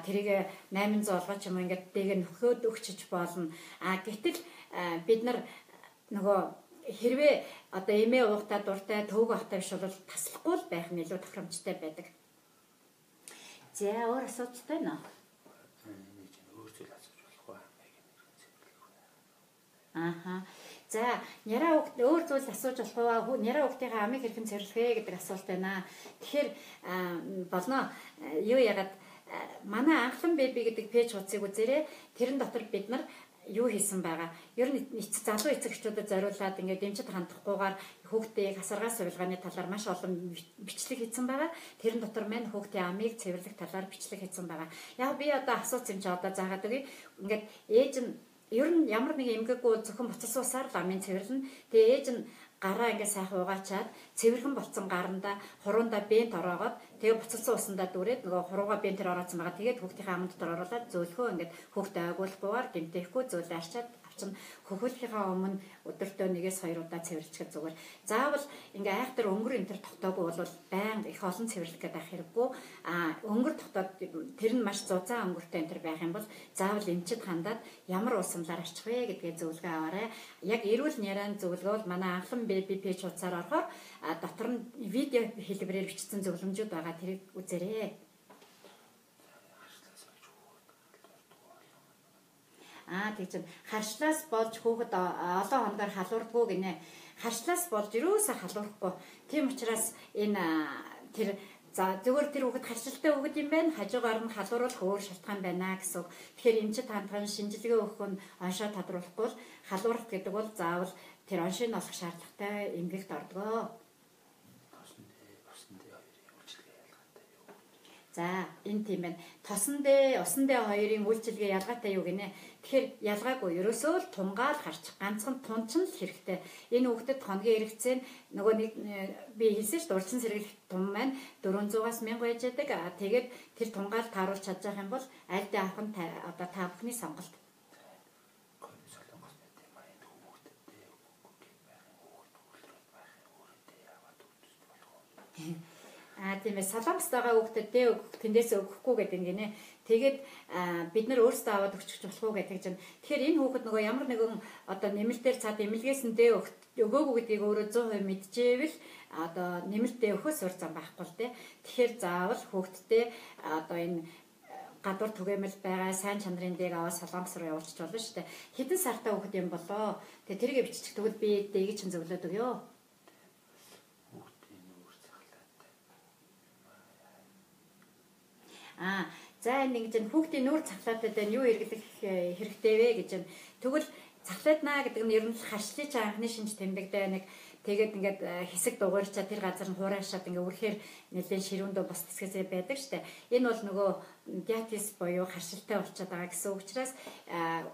тэрийг 800 олгооч юм ингээд дэгээ нөхөөд өгчиж болно. Гэтэл бид нар нөгөө хэрвээ одоо эмээ уухтаа дуртай төвөг ахтай биш бол таслахгүй л байх нь илүү тохиромжтой байдаг. За өөр асуудал байна уу? Энийг чинь өөр зүйл асууж болох уу? За няраа угт өөр зүйл асууж болох уу? Няраа угтынхаа амийг хэрхэн цэвэрлэхээ гэдэг асуулт байна. Тэгэхээр болно юу ягаад манай анхлан беби гэдэг пэйж хуудсыг үзээрэй. Тэрэн дотор бид нар юу хийсэн байгаа. Ер нь залуу эцэгчүүдэд зориулаад ингээд эмчит хандахгүйгээр хүүхдийн хасаргаас сувилгааны талаар маш олон бичлэг хийсэн байгаа. Тэрэн дотор мань хүүхдийн амийг цэвэрлэх талаар бичлэг хийсэн байгаа. Яг би одоо асууц юм чи одоо заагаад өгье. Ингээд ээж нь ер нь ямар нэг эмгэггүй зөвхөн буцалсан усаар л амын цэвэрлэн. Тэгээ ээж нь гараа ингээд сайхан угаачаад цэвэрхэн болсон гаранда хуруунда бент ороогоод тэгээ буцалсан усандаа дүүрээд нөгөө хурууга бентээр ороодсон байгаа. Тэгээд хүүхдийн аман дотор оруулаад зөөлхөө ингээд хүүхдээ агуулгүйгээр гэмтэхгүй зөөлөө арчаад авчин хөхөлхийнхаа өмнө өдөртөө 1-2 удаа цэвэрлэхэд зүгээр. Заавал ингээ айхтар өнгөр энэ төр тогтоогүй бол байнга их олон цэвэрлэх гэдэг хэрэггүй. Өнгөр тогтоод тэр нь маш зузаан өнгөртэй энэ төр байх юм бол заавал эмчид хандаад ямар усамлаар арчих вэ гэдгээ зөвлөгөө аваарай. Яг эрүүл нярайн зөвлөгөө бол манай анхлан беби пэйж хуудасаар орохоор дотор нь видео хэлбэрээр бичсэн зөвлөмжүүд байгаа. Тэрийг үзээрэй. Тэгж харшлаас болж хүүхэд олон хоногор халуурдгүй гинэ. Харшлаас болж юусаа халуурахгүй. Тийм учраас энэ тэр зүгээр тэр хүүхэд харшилтай хүүхэд юм байна. Хажуугаар нь халууруул өөр шалтгаан байна гэсэн. Тэгэхээр эмчит хандхан шинжилгээ өгөх нь оншоо тодруулахгүй л халууралт гэдэг бол заавал тэр оншийг олох шаардлагатай эмгэгт ордгоо. За энэ тийм байна. Тосон дэ, усан дэ хоёрын үйлчилгээ ялгаатай юу гинэ. Тэгэхээр ялгаагүй. Ерөөсөө л тунгаал харчих. Ганцхан тунчин л хэрэгтэй. Энэ хүүхдэд хоногийн эргэцэн нөгөө нэг би хэлсэн шүү дээ. Урьдчилан сэргийлэх тун маань 400-аас 1000 байж байдаг. Тэгээд тэр тунгаал тааруулж чадчих юм бол аль дэ авах нь одоо та бүхний сонголт. Тийм ээ солонгост байгаа хүүхдэд дэ тэндээс өгөхгүй гэдэг юм гинэ. Тэгээд бид нар өөрсдөө аваад өгчих болох уу гэдэг чинь. Тэгэхээр энэ хүүхэд нөгөө ямар нэгэн одоо нэмэлтээр цаад эмнэлгээс нь дэ өгөөгүй гэдгийг өөрөө 100% мэдчихэвэл одоо нэмэлтээ өгөхөөс сур зам байхгүй л дээ. Тэгэхээр заавал хүүхдтэй одоо энэ гадуур түгээмэл байгаа сайн чанарын дэг аваад солонгос руу явуулчих болно шүү дээ. Хэдэн сартай хүүхэд юм болоо. Тэгээ тэрийг биччих тэгвэл би дэгийг чинь зөвлөд өгөө. За нэг жин хүүхдийн нүүр цахлаатад байна юу хэрэглэх хэрэгтэй вэ гэж байна. Тэгвэл цахлаатнаа гэдэг нь ер нь харшлын анхны шинж тэмдэгтэй нэг тэгээд ингээд хэсэг дугуйрчаа тэр газар нь хураашаад ингээд үрхээр нэлээд ширүүндөө бос хэсгээсээ байдаг штэ. Энэ бол нөгөө диатез буюу харшилтай болчиход байгаа гэсэн учраас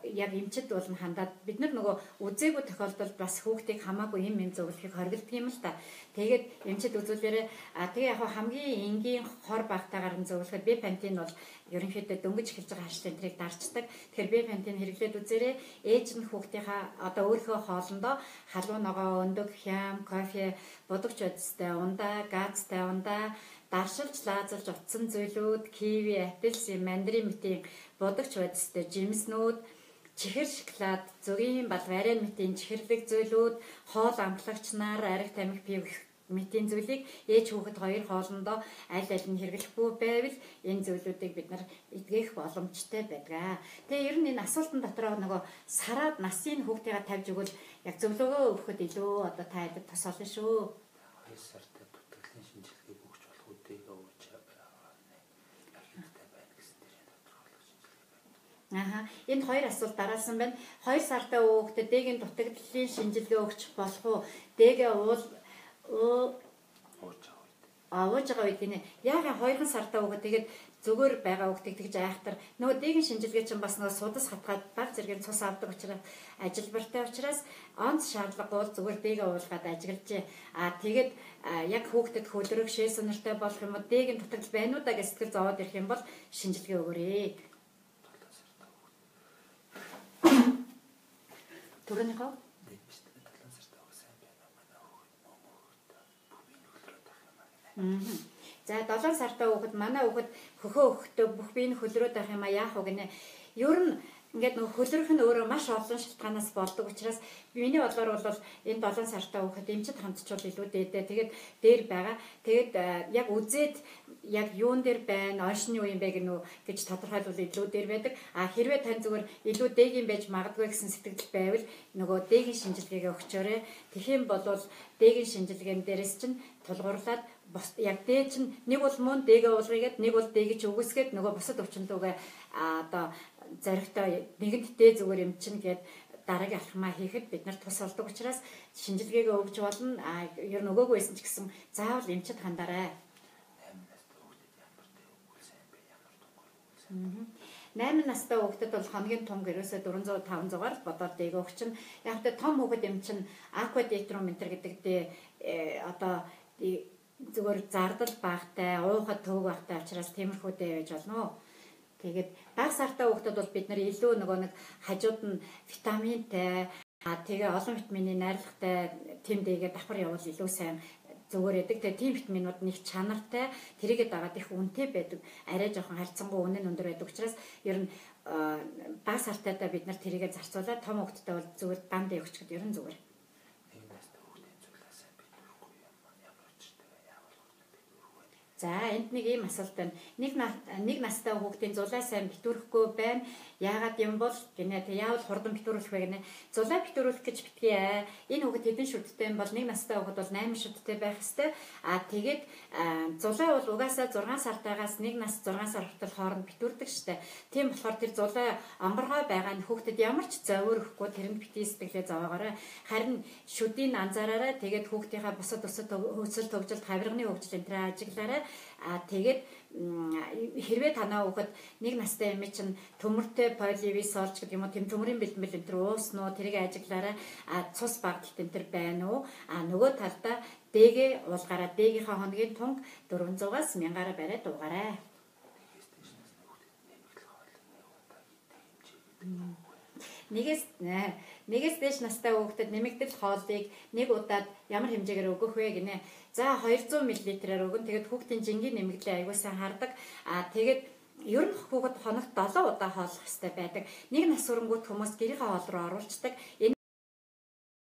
яг эмчид бол хандаад бид нар нөгөө үзээгүй тохиолдолд бас хүүхдийг хамаагүй юм зөвлөхийг хоригддаг юм л та. Тэгээд эмчид үзүүлээрээ тэгээ яг хамгийн энгийн хор багтаагаар нь зөвлөхөд бепантин бол ерөнхийдөө дөнгөж эхэлж байгаа харшлын тэрийг дарчдаг. Тэгэхээр бепантин хэрэглээд үзээрэй. Ээж нь хүүхдийнхаа одоо өөрийнхөө хоолндоо халуун ногоо, өндөг, хям, кофе, будагч удастай ундаа, газтай ундаа, даршилж лаазалж утсан зүйлүүд, киви, апельсин, мандарин мэтийн будагч удастай жимснүүд, чихэр шоколад, зүгийн бал варен мэтийн чихэрлэг зүйлүүд, хоол амтлагч нар, ариг тамхи пив мэтийн зүйлийг ээж хүүхэд хоёр хоолндоо аль аль нь хэрэглэхгүй байвал энэ зүйлүүдийг бид нар эдгэх боломжтой байдаг. Тэгээ ер нь энэ асуултан дотроо нөгөө сараад насын хүүхдийгээ тавьж өгвөл яг зөвлөгөө өгөхөд илүү одоо та хэд тос олно шүү. сартай бүтэглэлийн шинжилгээг өгч болох үдийг өгч архивтай байна гэсэн дээр тодорхойлох шинжилгээ байна. Аха. Энд хоёр асуулт дараалсан байна. 2 сартай хүүхдэд дээгийн дутагдлын шинжилгээ өгч болох уу? Дээгээ ууж байгаа үед гинэ. Яагаад 2 сартай хүүхэд тэгээд зүгээр байгаа хүүхдийг тэгж айхтар нөгөө дээгийн шинжилгээ чинь бас нөгөө судас хатгаад баг зэргийн цус авдаг учраас ажилбартай учраас онц шаардлагагүй бол зүгээр дээгээ уулгаад ажиглаж тэгээд яг хүүхдэд хөлрөг шээс өнөртэй болох юм уу дээгийн дутагдал байна уу да гэж сэтгэл зовоод ирэх юм бол шинжилгээ өгөөрэй. Төрөнийхөө За 7 сартай хүүхэд манай хүүхэд хөхөө өгөхдөө бүх бие нь хөлрөөд байх юм яах вэ гинэ. Ер нь ингээд нөгөө хөлрөх нь өөрөө маш олон шалтгаанаас болдог учраас миний бодлоор бол энэ 7 сартай хүүхэд эмчит хандчвал илүү дээдээ. Тэгээд дээр байгаа. Тэгээд яг үзээд яг юун дээр байна, оншны юу юм бэ гэж тодорхойлвол илүү дээр байдаг. Хэрвээ тань зүгээр илүү дээгийн байж магадгүй гэсэн сэтгэл байвал нөгөө дээгийн шинжилгээгээ өгчөөрэй. Тэгэх юм бол дээгийн шинжилгээнд дээрээс чинь тулгуурлаад яг дээд чинь нэг бол мөн дээгээ уулгыгээд нэг бол дээгээ чи үгүйсгээд нөгөө бусад өвчнөлөөгөө одоо зоригтой нэгэнт дээ зүгээр юм чинь гээд дараагийн алхмаа хийхэд бид нар тус болдог учраас шинжилгээгээ өгч болно. Ер нь өгөөгүй байсан ч гэсэн заавал эмчит хандаарай. 8 настай хүүхдэд бол хамгийн том гэрээсээ 400-500-аар бодоод дээгөө өгч нь яг тэ том хүүхэд юм чинь аквадетроментер гэдэг одоо зүгээр зардал багтай, уухад төв багтай учраас тиймэрхүү дээ байж болно. Тэгээд бага сартай хүүхдэд бол бид нар илүү нөгөө нэг хажууд нь витаминтай, тэгээ олон витамины найрлагатай тэм дээгээ давхар явуул илүү сайн зүгээр байдаг. Тэгээ тийм витаминууд нэг чанартай, тэрийгээ дагаад их үнэтэй байдаг. Арай жоохон харьцангуй үнэ нь өндөр байдаг учраас ер нь бага сартайдаа бид нар тэрийгээ зарцуулаад том хүүхдэд бол зүгээр дан дээ өгчөд ер нь зүгээр. За энд нэг ийм асуулт байна. Нэг настай хүүхдийн зулаа сайн битүүрэхгүй байна. Яагаад юм бол гинэ тэг яавал хурдан битүүрүүлэх вэ гинэ. Зулаа битүүрүүлэх гэж битгий. Энэ хүүхэд хэдэн шүдтэй юм бол нэг настай хүүхэд бол 8 шүдтэй байх хэвээр. Тэгээд зулаа бол угаасаа 6 сартаагаас 1 нас 6 сар хүртэл хооронд битүүрдэг штэ. Тийм болохоор тэр зулаа амгаргой байгаа нь хүүхдэд ямар ч зовир өгөхгүй тэрэнд битгий сэтгэлээ зовоогоорой. Харин шүдийг анзаараарай. Тэгээд хүүхдийнхаа бусад өсөл төгжилт хавирганы хөгжил энтрээ ажиглаарай. Тэгээд хэрвээ танаа хүүхэд нэг настай эмээ чинь төмөртэй поливисолч гэдэг юм уу тэм төмөрийн бэлтгэл энэ төр ууснуу тэрийг ажиглаарай. Цус багталт энэ төр байна уу? Нөгөө талдаа дээгээ уулгаараа дээгийнхаа хоногийн тунг 400-аас 1000-аараа бариад дуугаарай. Нэгээс дээш настай хүүхдэд нэмэгдэл хоолыг нэг удаад ямар хэмжээгээр өгөх вэ гинэ. За 200 мл-аар өгөн. Тэгээд хүүхдийн жингийн нэмэгдлээ аягүй сайн хардаг. Тэгээд ер нь хүүхэд хоногт 7 удаа хооллох хэрэгтэй байдаг. Нэг нас хүрэнгүүт хүмүүс гэрийнхээ хоол руу оруулцдаг.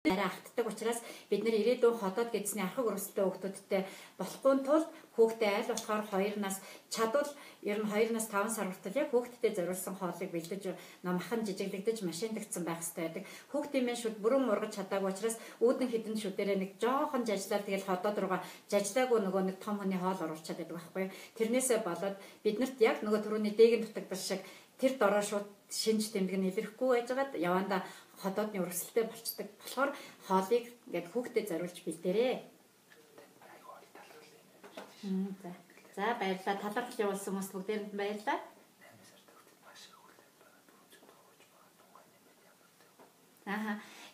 Арай автдаг учраас бид нэр ирээдүйн ходоод гэдсний архаг өрсөлдөөн хүүхдүүдтэй болохгүй тул хүүхдээ аль болохоор 2 нас чадвал ер нь 2 нас 5 сар хүртэл яг хүүхдэд зориулсан хоолыг бэлдэж номхон жижиглэгдэж машиндагдсан байх хэрэгтэй байдаг. Хүүхдийн мэн шүд бүрэн ургаж чадаагүй учраас үүдэн хідэн шүдэрээ нэг жоохон жажлаад тэгэл ходоод руугаа жажлаагүй нөгөө нэг том хүний хоол оруулчаад байдаг байхгүй. Тэрнээсээ болоод биднэрт яг нөгөө түрүүний дээгийн дутагдал шиг тэр дороо шууд шинж тэмдэг нь илэрхгүй байжгаад яванда ходоодны өрсөлдөй болцдог. Болохоор хоолыг ингээд хүүхдэд зориулж бэлдээрээ. За баярлалаа. Талархал явуулсан хүмүүст бүгдээрэнд баярлалаа.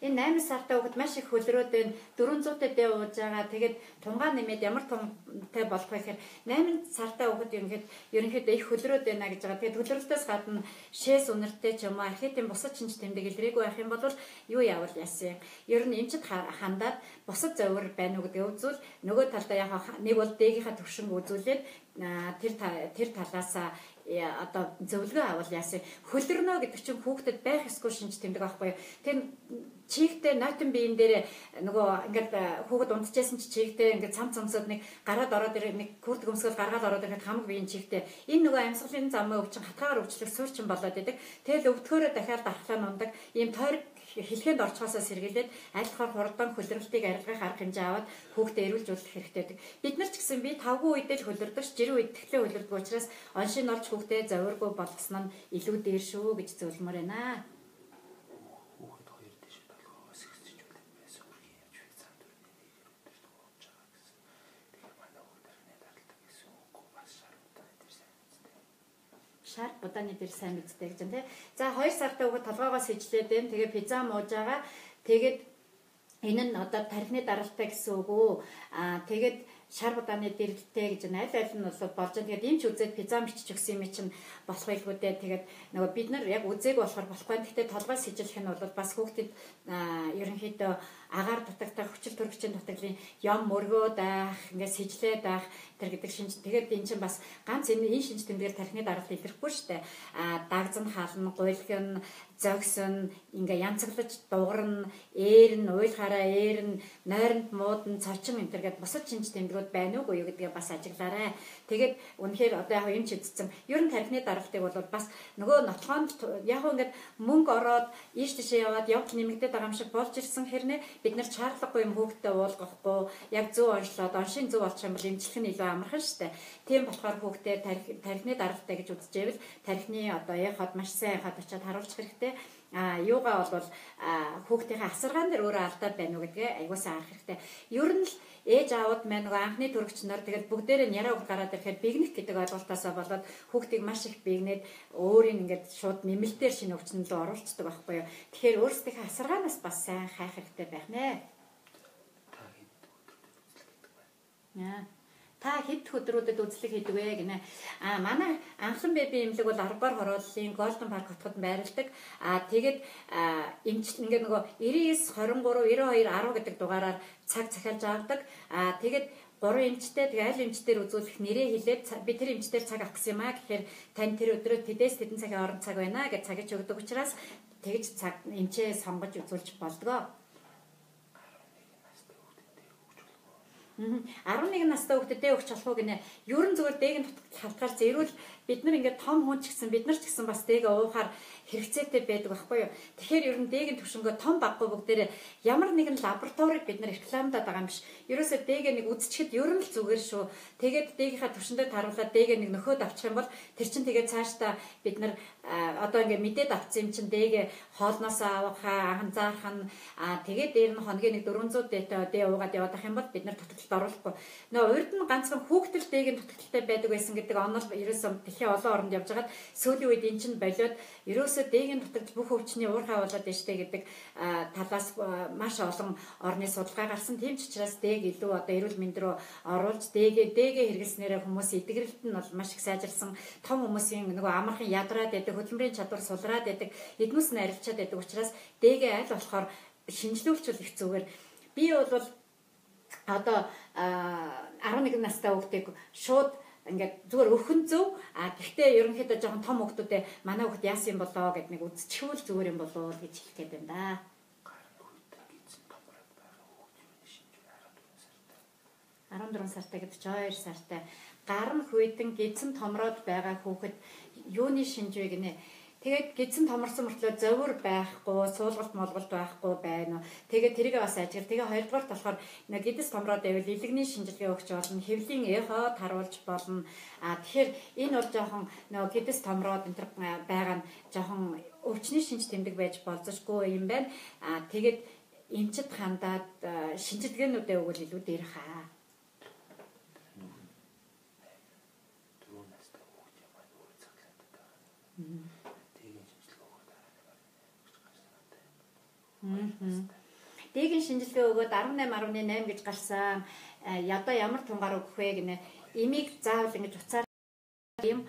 Энэ 8 сартай хүүхэд маш их хөлрөөд байна. 400-тэй дээ ууж байгаа. Тэгээд тунгаа нэмээд ямар тунтай болох вэ гэхээр 8 сартай хүүхэд ерөнхийдөө их хөлрөөд байна гэж байгаа. Тэгээд хөлрөлтөөс гадна шээс үнэртэй ч юм уу архитектийн бусад шинж тэмдэг илрээгүй байх юм бол юу яавал яасан. Ер нь эмчит хандаад бусад зовир байна уу гэдэг үзвэл нөгөө талдаа яг нэг бол дээгийнхаа төвшинг үзүүлээд тэр талаас одоо зөвлөгөө авал яасан хөлрөнө гэдэг чинь хүүхдэд байх ёсгүй шинж тэмдэг байхгүй юу. Тэр чигтэй нойтон биен дээр нөгөө ингээд хүүхэд унтчихсан чи чигтэй ингээд цамцад нэг гараад ороод нэг хүрдэг өмсгөл гаргаад ороод ирэхэд хамаг биеийн чигтэй энэ нөгөө амьсгалын замын өвчин хатгаар өвчлөх суурчин болоод идэг. Тэгэл өвдгөөрөө дахиад дархлаа нундаг. Ийм тойрог хэлхэнд орчхоосоо сэргийлээд аль болохоор хурдан хөлрөлтийг арилгах арга хэмжээ аваад хүүхдэд эрүүлжүүлэх хэрэгтэй байдаг. Бид нар ч гэсэн би 5 үедээ л хөлөрдөг, жирийн үед тэгтлээ хөлөрдөг учраас оншин олж хүүхдэд завиргүй болгосон нь илүү дээр шүү гэж зөвлөмөр байна. Хүүхэд хоёр дэше толгоогоос ихсэж үлдэх байсан үргийн явж би цаан дөрний нэгээр өдөрт хууж байгаа гэсэн. Тэгэхээр манай хүүхдэрнээ даралдаг гэсэн үгүй бас шар будааны дээр сайн мэддэг. Шар будааны дээр сайн мэддэг гэж байна тий. За 2 сартай хүүхэд толгоогоос ижлээд байна. Тэгээ пизза мууж байгаа. Тэгээд энэ нь одоо тархины даралтай гэсэн үг үү? Тэгээд шар будааны дэрэлтэй гэж аль нь бол болж байгаа. Тэгээд эмч үзээд пизза бичиж өгсөн юм чинь болох байлгүй дээ. Тэгээд нөгөө бид нар яг үзээг болохоор болохгүй. Гэхдээ толгоос ижлэх нь бол бас хүүхдэд ерөнхийдөө агаар дутагдах, хүчил төрөгчийн дутагдлын юм мөргөө даах, ингээд сэжлээд даах тэр гэдэг шинж. Тэгээд энэ чинь бас ганц энэ шинж тэмдгээр тархины даралт илэрхгүй шүү дээ. Дагзан хална, гуйлгын, зогсон, ингээ янцаглаж дуурна, ээрн, уйлахаараа ээрн, нойронд муудан, цочин энэ төр гэдэг бусад шинж тэмдгүүд байна уугүй юу гэдгээ бас ажиглаарай. Тэгээд үнэхээр одоо яг эмч эзэцэн ер нь тархины даралтыг бол бас нөгөө нотлохонд яг ингээд мөнгө ороод ийш тийшээ яваад явц нэмэгдээд байгаа юм шиг болж ирсэн хэрнээ бид нар чарлаггүй юм хүүхдэд уулгахгүй яг зөв онцлоод оншин зөв болчих юм бол эмчлэх нь илүү амархан шүү дээ. Тийм болохоор хүүхдэд тархины даралтай гэж үзчихвэл тархины одоо яхад маш сайн яхад очиад харуулах хэрэгтэй. Юугаа бол хүүхдийн асаргаан дээр өөрөө алдаад байна уу гэдгээ аягуулсан харах хэрэгтэй. Ер нь л ээж аауд маань нөгөө анхны төрөгч нар тэгэл бүгдээрээ яраа үг гараад ирэхэд бигнэх гэдэг ойлголтоосоо болоод хүүхдийг маш их бигнээд өөрийн ингээд шууд нэмэлтээр шинэ өвчин рүү оруулцдаг байхгүй юу. Тэгэхээр өөрсдийнхээ асаргаанаас бас сайн хайх хэрэгтэй байх нэ. Та хэд өдрүүдэд үзлэг хийдэг вэ гинэ. Манай анхлан беби эмнэлэг бол 10 дугаар хорооллын Golden Park хотод байрладаг. Тэгээд эмчил ингээд нөгөө 99 23 92 10 гэдэг дугаараар цаг захиалж авдаг. Тэгээд 3 эмчтэй тэгээ аль эмчтэр үзүүлэх нэрээ хэлээд би тэр эмчтэр цаг авах гэсэн юм аа гэхээр тань тэр өдрөө тэдээс тэдэн цагийн орон цаг байна гэж цагийг өгдөг учраас тэгж цаг эмчээ сонгож үзүүлж болдгоо. 11 настай хүүхдэд өгч болох уу гинэ. Ер нь зүгээр дээгэн халтгаар зэрүүл бид нар ингээд том хүн ч гэсэн бид нар ч гэсэн бас дээг уухаар хэрэгцээтэй байдаг байхгүй юу. Тэгэхээр ер нь дээгэн төвшөнгөө том баггүй бүгдээрээ ямар нэгэн лабораторид бид нар рекламадаад байгаа юм биш. Ерөөсөө дээгээ нэг үзчихэд ер нь л зүгээр шүү. Тэгээд дээгийнхаа төвшөндөө таруулаад дээгээ нэг нөхөд авчих юм бол тэр чинь тэгээд цаашдаа бид нар одоо ингээд мэдээд авсан юм чинь дээгээ хоолноос авахаа анхаарах нь тэгээд дээр нь хоногийн нэг 400 дээ уугаад яваад ах юм бол бид нар дутагдлалд оруулахгүй. Нөгөө урд нь ганцхан хүүхдэл дээгэн дутагдaltaй байдаг байсан гэдэг онол ерөөсөө дэлхийн олон оронд явж байгаад сүүлийн үед эн чинь болоод ерөөсөө дээгэн дутагдал бүх өвчний уурхай болоод дэжтэй гэдэг талаас маш олон орны судалгаа гарсан. Тийм ч учраас дээг илүү одоо эрүүл мэнд рүү оруулж дэгээ хэрэглэснээр хүмүүс эдгэрэлт нь бол маш их сайжирсан. Том хүмүүсийн нөгөө амархан ядраад байдаг, хөдөлмөрийн чадвар сулраад байдаг, эднүс нь арилчаад байдаг учраас дэгээ аль болохоор шинжлүүлчихвэл их зүгээр. Би бол одоо 11 настай хүүхдийг шууд ингээд зүгээр өхөн зөв гэхдээ ерөнхийдөө жоохон том хүүхдүүдээ манай хүүхд яасан юм болоо гэд нэг үзчихвэл зүгээр юм болоо гэж хэлэх гээд байна да. 14 сартай гэдэг чи 2 сартай гарн хүйдэн гидсэн томроод байгаа хүүхэд юуны шинж вэ гинэ. Тэгээд гидсэн томорсон мөртлөө зовир байхгүй, суулгалт молголт байхгүй байна. Тэгээд тэрийг бас ажигла. Тэгээ хоёрдугаарт болохоор нэг гидэс томроод байвал илэгний шинжилгээ өгч болно, хэвлийн эход харуулж болно. Тэгэхээр энэ бол жоохон нөгөө гидэс томроод энэ байгаа нь жоохон өвчний шинж тэмдэг байж болзошгүй юм байна. Тэгээд эмчит хандаад шинжилгээнүүдээ өгвөл илүү дээр хаа. Дээгэн шинжилгээ өгөөд 18.8 гэж гарсан. Одоо ямар тунгаар өгөх вэ гинэ. Эмийг заавал ингэж уцаар юм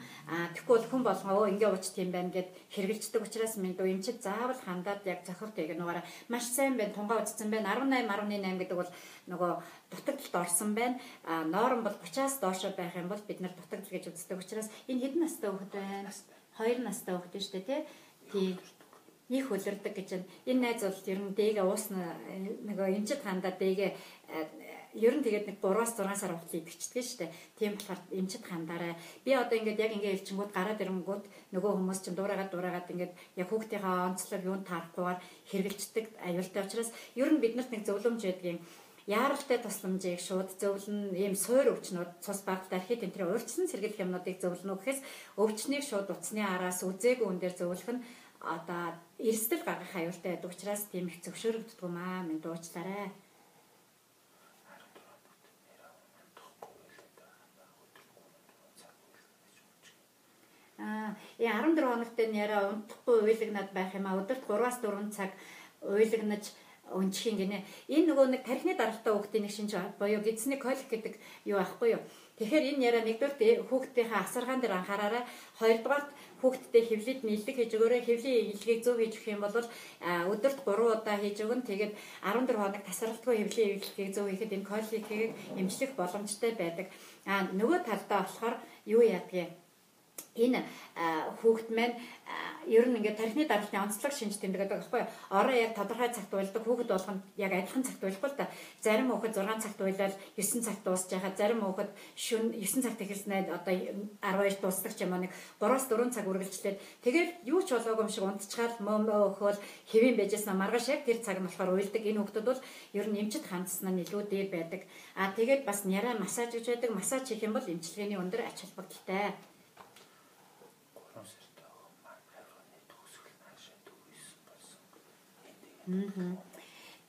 тэгэхгүй бол хүн болгоо ингээ ууч тийм байна гэд хэрэгжилдэг учраас минь дуу эмчид заавал хандаад яг зохиртыг нугаараа маш сайн байна тунгаа удсан байна 18.8 гэдэг бол нөгөө дутагдлалд орсон байна ноорон бол 30-аас доош байх юм бол бид нар дутагдал гэж үздэг учраас энэ хэдэн настай хүүхэд байна 2 настай хүүхэд шүү дээ тий их хөлөрдөг гэж байна энэ найз бол ер нь дээгээ уусна нөгөө эмчид хандаад дээгээ ер нь тэгээд нэг 3-аас 6 сар хугацаа идэгчдэг шүү дээ. Тийм болохоор эмчит хандаарай. Би одоо ингээд яг ингээд элчингүүд гараад ирэнгүүт нөгөө хүмүүс чинь дуурайгаад ингээд яг хүүхдийнхээ онцлог юунд таарахгүйгээр хэрэгжилдэг аюултай учраас ер нь биднэрт нэг зөвлөмж байдгийн яаралтай тусламжийг шууд зөвлөн ийм суур өвчнүүд цус багтаа архит энтрийн урьдчилан сэргийлэх юмнуудыг зөвлөнө гэхээс өвчнийг шууд утасны араас үзээгүй хүн дээр зөвлөх нь одоо эрсдэл гаргах аюултай байдаг учраас тийм их зөвшөөрөгддөг юм аа минь дуучлаарай. И 14 хоногт нэрээ унтахгүй уйлагнаад байх юм а өдөрт 3-аас 4 цаг уйлагнаж өнчих юм гинэ. Энэ нөгөө нэг тархины даралтай хүүхдийн нэг шинж боёо гидсний колик гэдэг юу аахгүй юу. Тэгэхээр энэ нэрээ нэгдүгээр хүүхдийнхээ асаргаан дээр анхаараарай. Хоёрдугаар хүүхдтэй хөвлөд нийлэг хийж өгөөрэй. Хөвлийн илгээг зөв хийж өгөх юм бол өдөрт 3 удаа хийж өгнө. Тэгээд 14 хоног тасралтгүй хөвлийн илгээг зөв хийхэд энэ коликийг эмчлэх боломжтой байдаг. Нөгөө талдаа болохоор юу яадгийг энэ хүүхэд маань ер нь ингээд тархины даралтын онцлог шинж тэмдэг гэдэг байхгүй юу? Ороо яг тодорхой цагт уйлдаг хүүхэд болгонд яг адилхан цагт уйлахгүй л да. Зарим хүүхэд 6 цагт уйлаад 9 цагт дуусч яхаа, зарим хүүхэд шөнө 9 цагт эхэлснээр одоо 12 дуусдаг ч юм уу нэг 3-аас 4 цаг үргэлжлээд тэгээд юу ч болоогүй юм шиг унтчихаал мөмөө өхөөл хэвэн байжсэн маргааш яг тэр цаг нь болохоор уйлдаг. Энэ хүүхдүүд бол ер нь эмчит хандсан нь илүү дээр байдаг. Тэгээд бас няраа массаж гэж байдаг. Массаж хийх юм бол эмчилгээний өндөр ач холбогдолтой.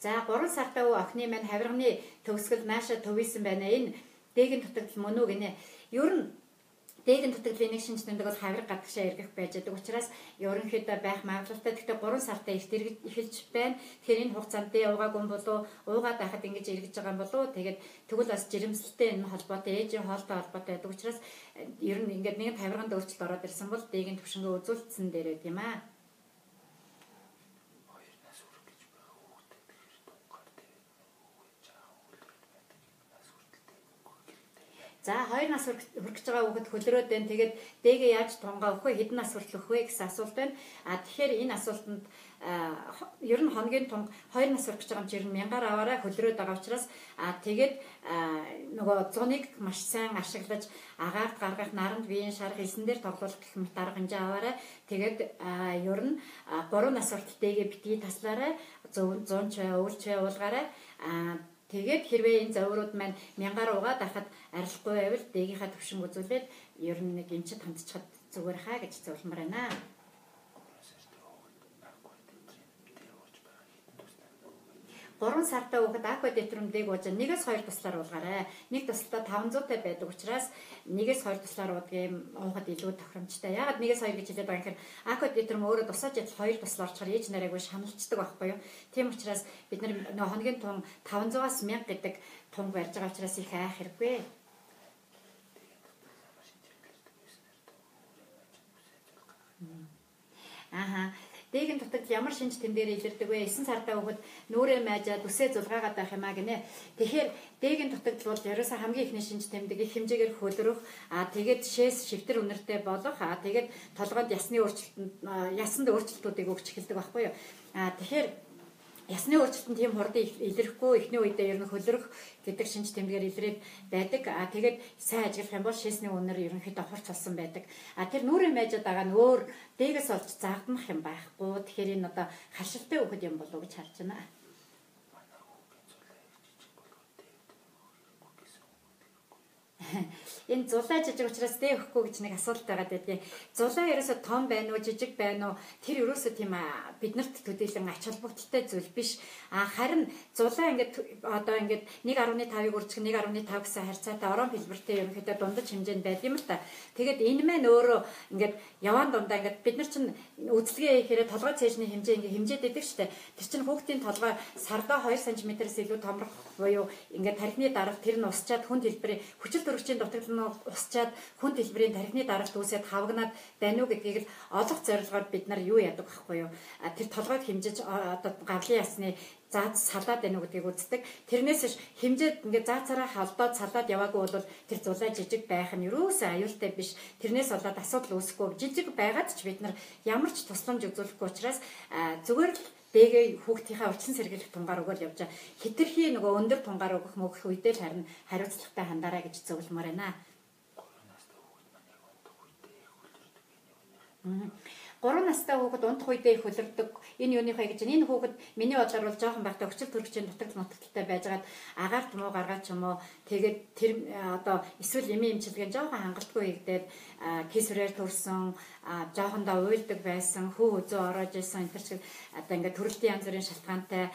За 3 сартай охины маань хавирганы төгсгөл нааша төвийсэн байна. Энэ дээгэн дутагдал мөн үү гинэ. Ер нь дээгэн дутагдлын нэг шинж тэмдэг бол хавирга гадагшаа эргэх байж байгаа. Учраас ерөнхийдөө байх магадлалтай. Гэхдээ 3 сартай эхэлж байна. Тэгэхээр энэ хугацаанд уугаагүй болов уугаад байхад ингэж эргэж байгаа юм болов. Тэгээд тэгвэл бас жирэмслэлтэй энэ холбоотой ээжийн хоолтой холбоотой байдаг. Учраас ер нь ингээд нэгэн хавирганд өөрчлөлт ороод ирсэн бол дээгэн төвшнгөө үзүүлсэн дээр байт юм аа. За 2 нас хүрэж байгаа хүүхэд хөлрөөд байна. Тэгээд дээгээ яаж тунгаа өгөх вэ? Хэдэн нас хүртэл өгөх вэ гэсэн асуулт байна. Тэгэхээр энэ асуултанд ер нь хоногийн тунга 2 нас хүрэж байгаа юм чинь 1000-аар аваарай хөлрөөд байгаа учраас тэгээд нөгөө зуныг маш сайн ашиглаж агаарт гаргах наранд биеийн шарга хэлсэн дээр тоглох гэх мэт арга хэмжээ аваарай. Тэгээд ер нь 3 нас хүртэл дээгээ битгий таслаарай. 100 ч өвлч уулгаарай. Тэгээд хэрвээ энэ заврууд маань 1000-аар угаад байхад арилахгүй байвал дээгийнхаа төвшинг үзүүлээд ер нь нэг эмчит хандчихад зүгээр хаа гэж зөвлөмөр байна. 3 сартай хүүхэд аква детрумдыг ууж 1-2 туслаар уулгаарай. Нэг туслалтаа 500-тай байдаг учраас 1-2 туслаар уудгийн уухад илүү тохиромжтой. Ягаад 1-2 гэж хэлээд байгаа юм хэрэг аква детрум өөрөө тусаж ядал 2 туслаар очихоор ээж нарайгүй шаналцдаг байхгүй юу? Тийм учраас бид нар нөгөө хоногийн тун 500-аас 1000 гэдэг тунг барьж байгаа учраас их айх хэрэггүй. Дээгэн дутагдал ямар шинж тэмдгээр илэрдэг вэ? 9 сартай хүүхэд нүрээ майжаад үсээ зулгаагаад байх юм а гинэ. Тэгэхээр дээгэн дутагдал бол ерөөсөө хамгийн ихний шинж тэмдэг их хэмжээгээр хөлрөх, тэгээд шээс шивтэр үнэртэй болох, тэгээд толгойд ясны өөрчлөлтүүдийг өгч эхэлдэг байхгүй юу? Тэгэхээр ясны өөрчлөлтөнд тийм хурдан илэрхгүй эхний үедээ ер нь хөлрөх гэдэг шинж тэмдгээр илрээд байдаг. Тэгээд сайн ажиглах юм бол шээсний үнэр ерөнхийдөө хурц болсон байдаг. Тэр нүрээ майжаад байгаа нь өөр дээрээс олж заагдмах юм байхгүй. Тэгэхээр энэ одоо хашилтай өгөхд юм болов уу гэж харж байна. Энэ зулаа жижиг учраас дээ өгөхгүй гэж нэг асуулт байгаа даа. Зулаа ерөөсө том байна уу, жижиг байна уу? Тэр ерөөсө тийм биднэрт төдийлөн ач холбогдолтой зүйл биш. Харин зулаа ингээд одоо ингээд 1.5-ыг үржих 1.5 гэсэн харьцаатай орон хэлбэртэй ерөнхийдөө дундаж хэмжээнд байд юм л та. Тэгээд энэ маань өөрөө ингээд яваан дундаа ингээд бид нар чинь үзлэгээ хийхээр толгой цээжний хэмжээ ингээд хэмжээд идэг штэ. Тэр чинь хүүхдийн толгой сардаа 2 см-ээс илүү томрох буюу ингээд тархины даралт тэр нь усчаад хүнд хэлбэрийн хүчил төрөгчийн дутагдал нь усчаад хүн дэлбэрийн тархины даралт үүсээд хавгнаад байна уу гэдгийг л олох зорилгоор бид нар юу яадаг байхгүй юу? Тэр толгойд хэмжиж одоо гавлын ясны заад салаад байна уу гэдгийг үздэг. Тэрнээс ш хэмжээд ингээд заацаараа халдаад салаад яваагүй бол тэр зулаа жижиг байх нь юусаа аюултай биш. Тэрнээс болоод асуудал үүсэхгүй. Жижиг байгаад ч бид нар ямар ч тусламж үзүүлэхгүй учраас зүгээр л дэгээ хүүхдийнхээ урьдчилан сэргийлэх тунгаар өгөөл явж байгаа. Хитрхи нөгөө өндөр тунгаар өгөх мөгөх үедээ л харин хариуцлагатай хандаарай гэж зөвлөмөр байна. 3 настай хүүхэд унтах үедээ их хөлөрдөг. Энэ юуны хэ гэж энэ хүүхэд миний бодлоор бол жоохон байхдаа өчл төрөгчийн нутагт нутагтай байжгаад агаар ч юм уу гаргаад ч юм уу тэгээд тэр одоо эсвэл эми эмчилгээ жоохон хангалтгүй хийгдээд кисвэрээр төрсөн жоохондоо уйлдаг байсан хүү үзүү ороож исэн энэ ч одоо ингээд төрөлтийн янз бүрийн шалтгаантай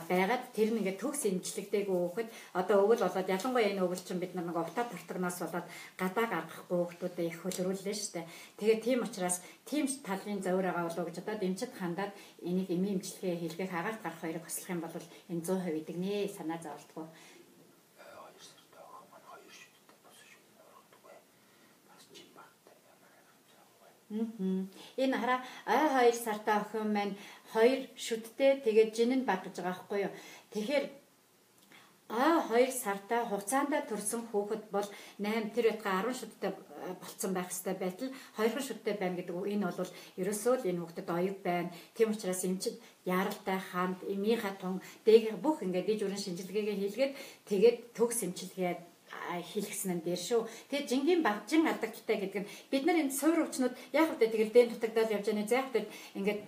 байгаад тэр нь ингээд төгс эмчилэгдээгүй хүүхэд одоо өвөл болоод ялангуяа энэ өвөл чинь бид нар нэг утаа тортогноос болоод гадаа гаргахгүй хүүхдүүдэд их хөлрүүллээ шүү дээ. Тэгээд тийм учраас тийм талын зовир байгаа болов уу гэж одоо дэмчид хандаад энийг эми эмчилгээ хийлгэх агаарт гарах хоёрыг хослох юм бол энэ 100% идэгнэ санаа зовлтгоо. Энэ хараа ой 2 сартаа охин маань 2 шүдтэй тэгээд жинэн баг гэж байгаа байхгүй юу. Тэгэхээр 2 сартаа хугацаанд төрсэн хүүхэд бол 8 тэр байтга 10 шүдтэй болцсон байх хэвээр байтал 2 шүдтэй байна гэдэг үг. Энэ бол ерөөсөө л энэ хүүхдэд оюу байна. Тийм учраас эмчид яаралтай ханд эмийнхаа тун дээг бүх ингээд иж бүрэн шинжилгээгээ хийлгээд тэгээд төгс эмчилгээ хийлгсэн нь дээр шүү. Тэгээд жингийн багжин алдагдaltaй гэдэг нь бид нар энэ суур өвчнүүд яг хэвдээ тэгэл дээн дутагдаад явж байгаа нэ зайхтай ингээд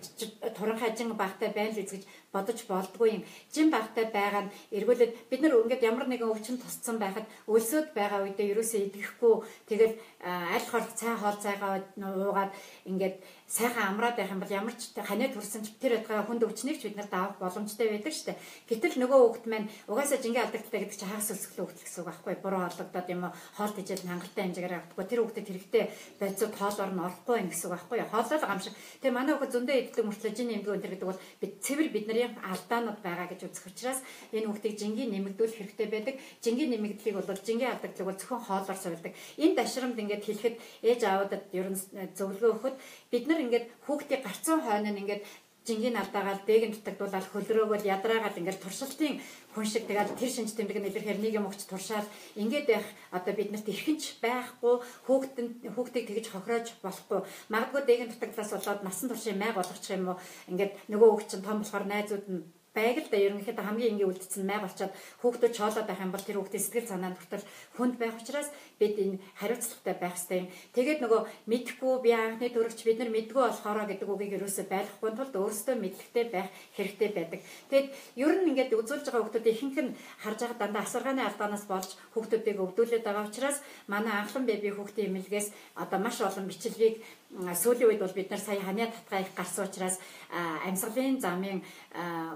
туран хажин багтай байна л гэж бодож болдгүй юм. Жин багтай байгаа нь эргүүлээд бид нар ингээд ямар нэгэн өвчин тусцсан байхад өлсөд байгаа үедээ ерөөсөө идэхгүй тэгэл аль хор цай хоол цайгаа уугаад ингээд сайхан амраад байх юм бол ямар ч ханиад хүрсэн ч тэр байтгаа хүнд өвчнийг ч бид нар даавах боломжтой байдаг шүү дээ. Гэтэл нөгөө хүүхэд маань угаасаа жингийн алдагдaltaй гэдэг чинь хагас өсгөлөө хүүхэд гэсэн үг байхгүй буруу хооллогдоод юм хоол тижэл хангалттай хэмжээгээр авахгүй тэр хүүхдэд хэрэгтэй байцууд хоолоор нь орохгүй байх гэсэн үг байхгүй хоолол гамшиг. Тэгээ манай хүүхэд зөндөө иддэг мөртлөө жин нэмдэг өнтер гэдэг бол бид цэвэр бидний алдаанууд байгаа гэж үзэх учраас энэ хүүхдийг жингийн нэмэгдүүлэх хэрэгтэй байдаг. Жингийн нэмэгдлийг бол жингийн алдагдлыг бол зөвхөн хоолоор сувилдаг. Энэ дашрамд ингээд хэлэхэд ээж аавуудад ер нь зөвлөгөө өгөхөд бид нар ингээд хүүхдийн гарцсан хойно нь ингээд жингийн алдаагаал дээгэн дутагдуулаад хөлрөөгөл ядраагаад ингээд туршилтын хүн шиг тэгээд тэр шинж тэмдэг нь илэрхээр нэг юм өгч туршаал ингээд байх одоо биднэрт эрхэнч байхгүй хүүхдийг тэгж хохироож болохгүй магадгүй дээгэн дутагдлаас болоод насан туршийн майг болгочих юм уу ингээд нөгөө хүүхд чинь том болохоор найзууд нь байгаль да ерөнхийдөө хамгийн энгийн үлдсэн май болчоод хүүхдүүд чоолоод байх юм бол тэр хүүхдийн сэтгэл санаанд хүртэл хүнд байх учраас бид энэ хариуцлагатай байх хэрэгтэй юм. Тэгээд нөгөө мэдхгүй би анхны төрөгч бид нар мэдгүй болохоороо гэдэг үгийг ерөөсөө байлгахгүй тулд өөрсдөө мэдлэгтэй байх хэрэгтэй байдаг. Тэгээд ер нь ингээд үзүүлж байгаа хүүхдүүд ихэнх нь харж байгаа дандаа асаргааны алдаанаас болж хүүхдүүдийг өвдүүлээд байгаа учраас манай анхлан беби хүүхдийн эмнэлгээс одоо маш олон бичлэгийг сүүлийн үед бол бид нар сая ханиа татгаа их гарсан учраас амьсгалын замын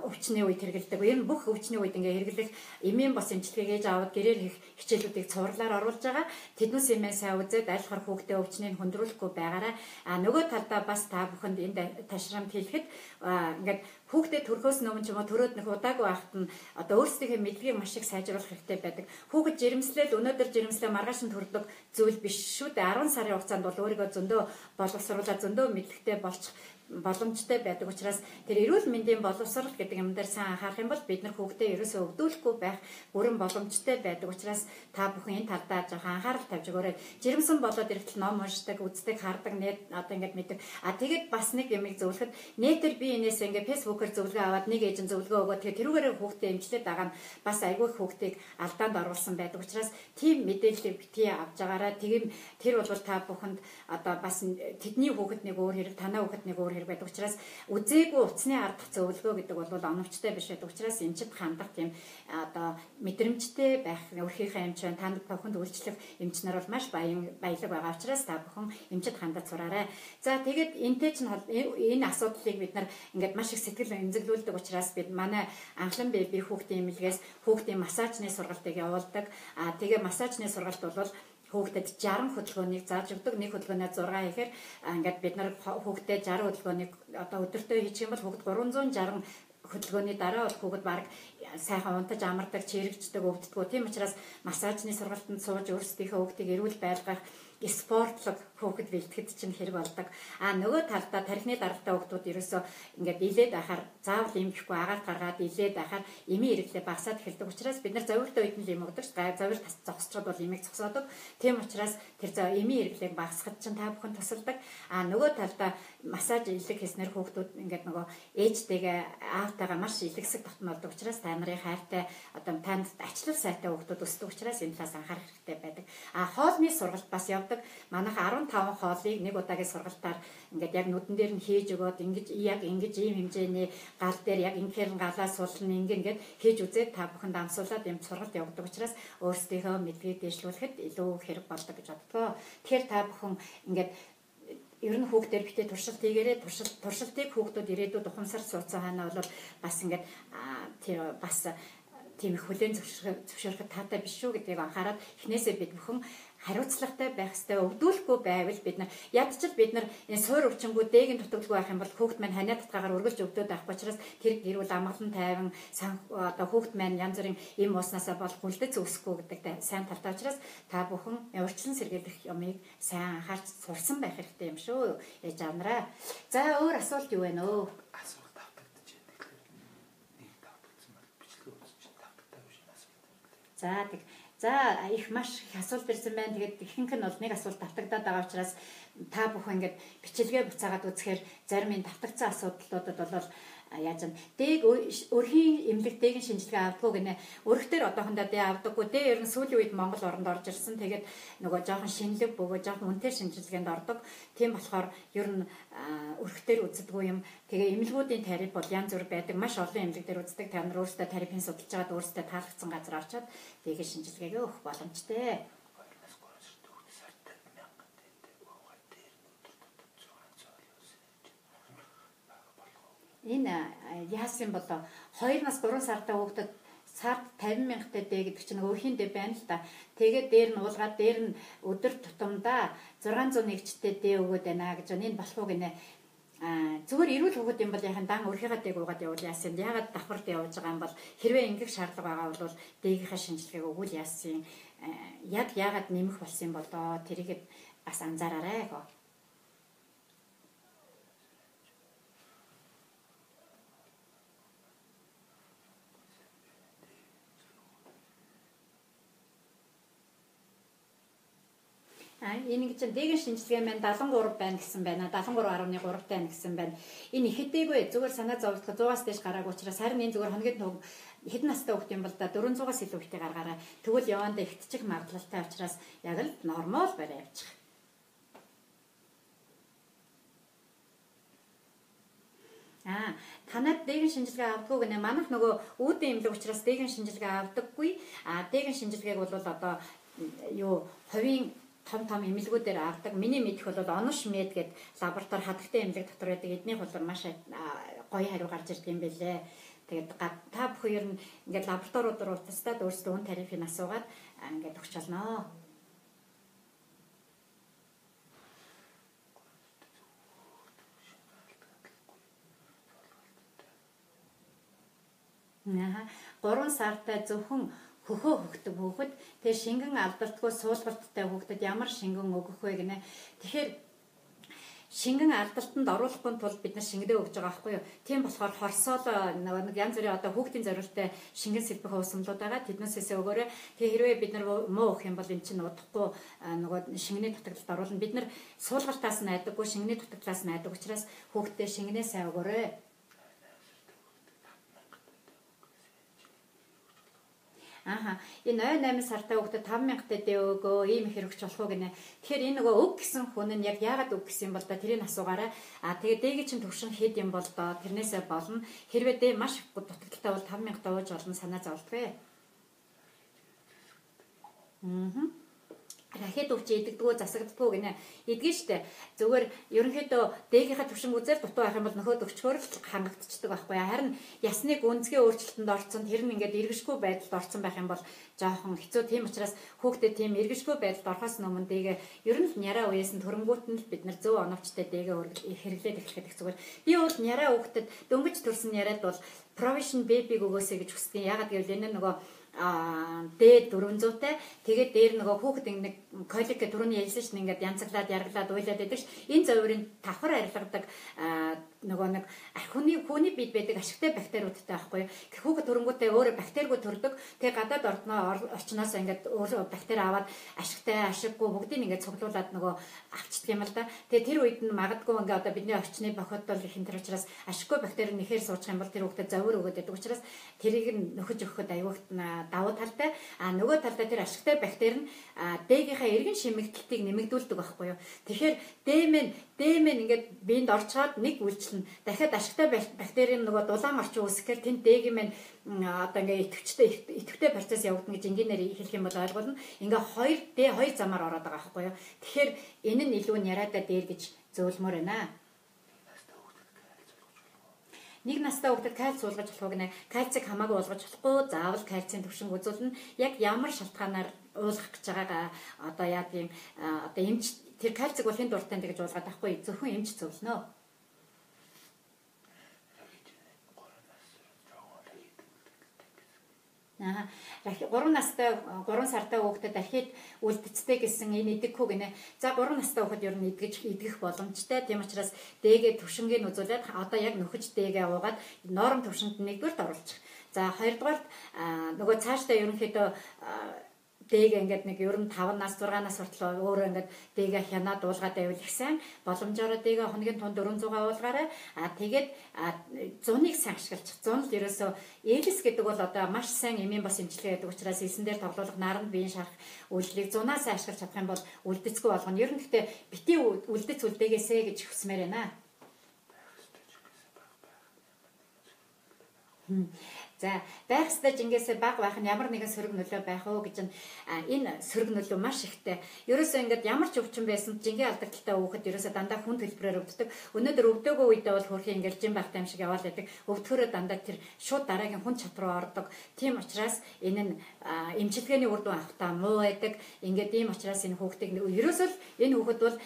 өвчний үед хэрэгэлдэг. Ер нь бүх өвчний үед ингээ хэрэглэх эмийн бос эмчилгээг ээж аваад гэрээр хийх хичээлүүдийг цувралаар оруулж байгаа. Тэднээс эмээ сайн үзээд аль хор хүүхдээ өвчнийг хүндрүүлэхгүй байгаарай. Нөгөө талдаа бас та бүхэнд энэ ташрамд хэлэхэд ингээд хүүхдээ төрхөөс өмнө ч юм уу төрөөд нөх удаагүй байхад нь одоо өөрсдийнхээ мэдлэгийг маш их сайжруулах хэрэгтэй байдаг. Хүүхэд жирэмслээд өнөөдөр жирэмслээ маргааш нь төрдөг зүйл биш шүү дээ. 10 сарын хугацаанд бол өөрийгөө зөндөө боловсруулаад зөндөө мэдлэгтэй болчих боломжтой байдаг учраас тэр эрүүл мэндийн боловсрол гэдэг юм дээр сайн анхаарах юм бол бид нар хүүхдээ ерөөсөө өвдүүлэхгүй байх бүрэн боломжтой байдаг учраас та бүхэн энэ талдаа жоохон анхаарал тавьж өгөөрэй. Жирэмсэн болоод ирэхдээ ном уншдаг, үздэг, хардаг, нэт одоо ингэж мэддэг. Тэгээд бас нэг юмыг зөвлөхөд нэтэр би энэс ингэ фэйсбүүкээр зөвлөгөө аваад нэг эйжен зөвлөгөө өгөө тэгээд тэрүүгээрээ хүүхдээ эмчлээд байгаа нь бас айгүй хүүхдийг алдаанд оруулсан байдаг учраас тийм мэдээллийг битгий авч байгаарай. Тэгээд тэр бол та бүхэнд одоо бас тэдний хүүхэд нэг өөр хэрэг, танаа хүүхэд нэг өөр хэрэг байдаг учраас үзээгүй утасны ардах зөвлөгөө гэдэг бол оновчтой биш байдаг учраас эмчид хандах тийм одоо мэдрэмжтэй байх өөрхийнхөө эмч байна. Танд бүхэнд үйлчлэх эмч нар бол маш баялаг байгаа учраас та бүхэн эмчид хандаж сураарай. За тэгээд энтэй чинь энэ асуудлыг бид нар ингээд маш их сэтгэл эмзэглүүлдэг учраас бид манай анхлан беби хүүхдийн эмнэлгээс хүүхдийн массажны сургалтыг явуулдаг. Тэгээ массажны сургалт бол хүүхдэд 60 хөдөлгөөнийг зааж өгдөг. Нэг хөдөлгөөнөө 6 хийхээр ингээд бид нар хүүхдэд 60 хөдөлгөөнийг одоо өдөртөө хийчих юм бол хүүхд 360 хөдөлгөөний дараа бол хүүхэд баг сайхан унтаж амардаг, чирэгчдэг, өвддөг. Тийм учраас массажны сургалтанд сууж өөрсдийнхөө хүүхдийг эрүүл байлгах спортлог хүүхэд бэлтгэхэд чинь хэрэг болдог. Нөгөө талдаа тархины даралтай хүүхдүүд ерөөсөө ингээд илээд байхаар заавал имэхгүй агаар гаргаад илээд байхаар эмийн хэрэглээ багасаад эхэлдэг. Учраас бид нар зовиртой үед нь им өгдөг. Зовир зогсчиход бол имийг зогсоодог. Тийм учраас тэр эмийн хэрэглээг багасгахад чинь та бүхэн тусалдаг. Нөгөө талдаа массаж илэг хийснээр хүүхдүүд ингээд нөгөө ээжтэйгээ аавтайгаа маш илгэсэг татна болдог. Учраас та нарын хайртай одоо танд ачлал сайтай хүүхдүүд өсдөг. Учраас энэ талаас анхаарах хэрэгтэй байдаг. Хоолны сургалт бас явдаг. Манайх 15 хоолыг нэг удаагийн сургалтаар ингээд яг нүдэн дээр нь хийж өгөөд ингэж ийм хэмжээний гал дээр яг инхээр галаа суулна ингээд хийж үзээд та бүхэнд амсуулаад юм сургалт явуулдаг учраас өөрсдийнхөө мэдлэгийг дэвшлүүлэхэд илүү хэрэг болдог гэж боддгоо. Тэгэхээр та бүхэн ингээд ер нь хүүхдээр битээ туршилт хийгээрээ туршилтыг хүүхдүүд ирээдүйд ухамсар суудсан ханаа бол бас ингээд тийм их хүлэн зөвшөөрөхөд таатай биш шүү гэдгийг анхаарал эхнээсээ бид бүхэн хариуцлагатай байх ёстой. Өвдүүлэхгүй байвал бид нар ядчил бид нар энэ суур өвчнгүүд дээгin дутагдaltaгүй байх юм бол хүүхд маань ханиа татгаагаар үргэлж өвдөд байх учраас тэр гэрүүл амгалан тайван одоо хүүхд маань янз бүрийн эм ууснасаа бол хүлдэц өсөхгүй гэдэг сайн талтай учраас та бүхэн урьдчилан сэргийлэх юмыг сайн анхаарч сурсан байх хэрэгтэй юм шүү. Ээж авнараа. За өөр асуулт юу вэ нөө? Асуулт автагдаж байна. Тэгэхээр нэг тавтагдсан бол бичлэг үзчих тавтагтай биш асуулт. За их маш их асуулт ирсэн байна. Тэгээд ихэнх нь бол нэг асуулт давтагдаад байгаа учраас та бүхэн ингээд бичлэгээ буцаагаад үзэхээр зарим энэ давтагдсан асуудлуудад бол яаж юм дээг өрхийн эмнэлэг дээгin шинжилгээ авдаггүй гинэ. Өрхтөр одоохондоо дэ авдаггүй. Дэ ер нь сүүлийн үед Монгол оронд орж ирсэн. Тэгээд нөгөө жоохон шинэлэг бөгөө жоохон үнэтэй шинжилгээнд ордог. Тийм болохоор ер нь өрхтөр үздэггүй юм. Тэгээ эмнэлгүүдийн тариф бол янз бүр байдаг. Маш олон эмнэлэг дээр үздэг. Та нар өөрсдөө тарифын судалж байгаад өөрсдөө таалагдсан газар очиод дээгin шинжилгээгээ өгөх боломжтой. Энэ яасан болоо 2-3 сартай хүүхдэд сард 50,000 таа гэдэг чинь өөрхийн дэ байна л да. Тэгээд дээр нь уулгаад дээр нь өдөр тутамдаа 601-тэй дэ өгөөд байна гэж энэ болох уу гинэ. Зүгээр эрүүл хүүхэд юм бол яхан дан өөрхийгөө дэг уугаад явуул яасан. Ягаад давхарт явуулж байгаа юм бол хэрвээ ингэх шаардлага байгаа бол дэгийнхаа шинжилгээг өгвөл яасан. Яг яагаад нэмэх болсон юм болоо тэрийг бас анзаараарай гоо. Энэ гэж дээгэн шинжилгээ маань 73 байна гэсэн байна. 73.3 тань гэсэн байна. Энэ их хэдийгүй зүгээр санаа зовлох 100-аас дээш гараагүй учраас харин энэ зүгээр хоногийн төв хэдэн настай хүүхд юм бол да 400-аас илүү хүүхдээ гаргаараа. Тэгвэл явандаа ихтчих магадлалтай учраас яг л нормал барай явчих. Танад дээгэн шинжилгээ авдаггүй гэнэ. Манайх нөгөө үүдэн эмнэлэг учраас дээгэн шинжилгээ авдаггүй. Дээгэн шинжилгээг бол одоо хувийн том эмнэлгүүдээр авдаг. Миний мэдэх бол Онош мед гэдэг лаборатори хадагтай эмнэлэг дотор байдаг. Эднийх бол маш гоё хариу гарч ирдэг юм бэлээ. Тэгээд та бүхэн ер нь ингээд лабораториудаар уулзтаад өөрсдөө үн тарифыг асуугаад ингээд өгч болно. Гурван сартай зөвхөн хөхөө хөхдөг хүүхэд тэгээ шингэн алдалтгүй суулгалттай хүүхдэд ямар шингэн өгөх вэ гинэ. Тэгэхээр шингэн алдалтанд оруулахгүй тул бид нар шингэдэ өгж байгаа байхгүй юу. Тийм болохоор хорсоол нэг янз бүрийн одоо хүүхдийн зориултай шингэн сэлбэх уусамлууд байгаа. Тэднээсээ өгөөрэй. Тэгээ хэрвээ бид нар муу өгөх юм бол эн чинь удахгүй нөгөө шингэний дутагдлалд оруулна. Бид нар суулгалтаас найдаггүй шингэний дутагдлаас найдаг учраас хүүхдэд шингэнээ сайн өгөөрэй. Энэ 8 сартай хүүхдэд 5,000 таа өгөө ийм их хэрэгч болох уу гинэ. Тэгэхээр энэ нөгөө өг гэсэн хүн нь яг яагаад өг гэсэн юм бол да тэрийг асуугаарай. Тэгээ дэгийн чинь төвшин хэд юм бол доо тэрнээсээ болно. Хэрвээ дэ маш дутагдaltaй бол 5,000 таа ууж олон санаа зовлтгоо. рахид өвчи идэгдгүү засагддгүү гинэ. Идэгэн штэ. Зүгээр ерөнхийдөө дээгийнхаа төвшин үзээр дутуу байх юм бол нөхөд өчгөр л хангагдчихдаг байхгүй. Харин ясны гүнзгий өөрчлөлтөнд орцсон тэр нь ингээд эргэшгүй байдалд орцсон байх юм бол жоохон хэцүү. Тийм учраас хүүхдэд тийм эргэшгүй байдалд орохоос өмнө дээг ер нь няраа үеэс нь төрөнгүүт нь бид нар зөв оновчтой дээг хэрэглээд эхлэхэд их зүгээр. Би бол няраа хүүхдэд дөнгөж төрсөн яриад бол provision baby өгөөсэй гэж хүсдэг. Ягаад гэвэл энэ нөгөө дээд 400-тай тэгээд дээр нөгөө хүүхэд нэг колик гэх түрүүний ярьсан шин ингээд янзглаад яргалаад уйлаад байдаг ш. Энэ зоврын давхар арилгадаг нөгөө нэг хүний бид байдаг ашигтай бактериудтай байхгүй. Хүүхэд төрөнгүүтээ өөрөө бактеригүй төрдөг. Тэгээ гадаад орчноос ингээд өөрөө бактери аваад ашигтай ашиггүй бүгдийг ингээд цуглуулад нөгөө авчдаг юм л да. Тэгээ тэр үед нь магадгүй ингээд одоо бидний орчны бохиодол их энэ төр учраас ашиггүй бактери нэхэр суучих юм бол тэр хүүхдэд зовир өгöd байдаг учраас тэрийг нь нөхөж өгөхөд аюулт давуу талтай нөгөө талдаа тэр ашигтай бактери нь дээгийнхаа эргэн шимэгдэлтийг нэмэгдүүлдэг байхгүй юу. Тэгэхээр дэмэн ингээд биед орчоод нэг үйлчлэн дахиад ашигтай бактерийн нөгөө дулаан орчин үүсгэхээр тэнд дээгийн мэн одоо ингээд идэвхтэй процесс явагдана гэж энгийнээр хэлэх юм бол ойлгуулна. Ингээ хоёр замаар ороод байгаа байхгүй юу. Тэгэхээр энэ нь илүү яриадаа дээр гэж зөвлөмөр байна. Нэг настай хүүхдэд кальц уулгаж болох гэнэ. Кальцийг хамаагүй уулгаж болохгүй. Заавал кальцийн төвшинг үзүүлнэ. Яг ямар шалтгаанаар уулгах гэж байгаагаа одоо яа гэм одоо эмч тэр кальцийг бол хэн дуртай гэж уулгаад байхгүй. Зөвхөн эмч зөвлөнө. Рахи 3 настай 3 сартай хүүхдэд архид үлдэцтэй гэсэн энэ идэгхүү гинэ. За 3 настай хүүхэд ер нь идэх боломжтой. Тийм учраас дээгээ төвшингийг үзүүлээд одоо яг нөхөж дээгээ уугаад норм төвшөнд нэгдүгээрт оруулчих. За хоёрдугаарт нөгөө цаашдаа ерөнхийдөө дээг ингээд нэг ер нь 5 нас 6 нас хүртэл өөрөө ингээд дэгээ хянаад уулгаад байвал их сайн боломжоор дэгээ хоногийн тун 400 уулгаарай. Тэгээд 100-ыг сайн ашиглаж 100 л ерөөсөө ээлс гэдэг бол одоо маш сайн эмийн бас эмчилгээ гэдэг учраас элсэн дээр тоглох наранд биеийн шарах үйлчлэгийг 100-аас ашиглаж чадах юм бол үлдэцгүй болгоно. Ер нь гэхдээ бити үлдэц үлдээгээсэ гэж хүсмээр байна. За байх ёстой жингээсээ баг байх нь ямар нэгэн сөрөг нөлөө байх уу гэж энэ сөрөг нөлөө маш ихтэй. Ерөөсөө ингээд ямар ч өвчин байсан жингээ алдагдaltaй хүүхэд ерөөсөө дандаа хүн төлбөрөөр өвддөг. Өнөөдөр өвдөөгөө үедээ бол хөрхийн ингээд жин багтай юм шиг яваал байдаг. Өвдөхөөрөө дандаа тэр шууд дараагийн хүн чат руу ордог. Тийм учраас энэ нь эмчилгээний үр дүн авахтаа муу байдаг. Ингээд ийм учраас энэ хүүхдийг ерөөсөө энэ хүүхэд бол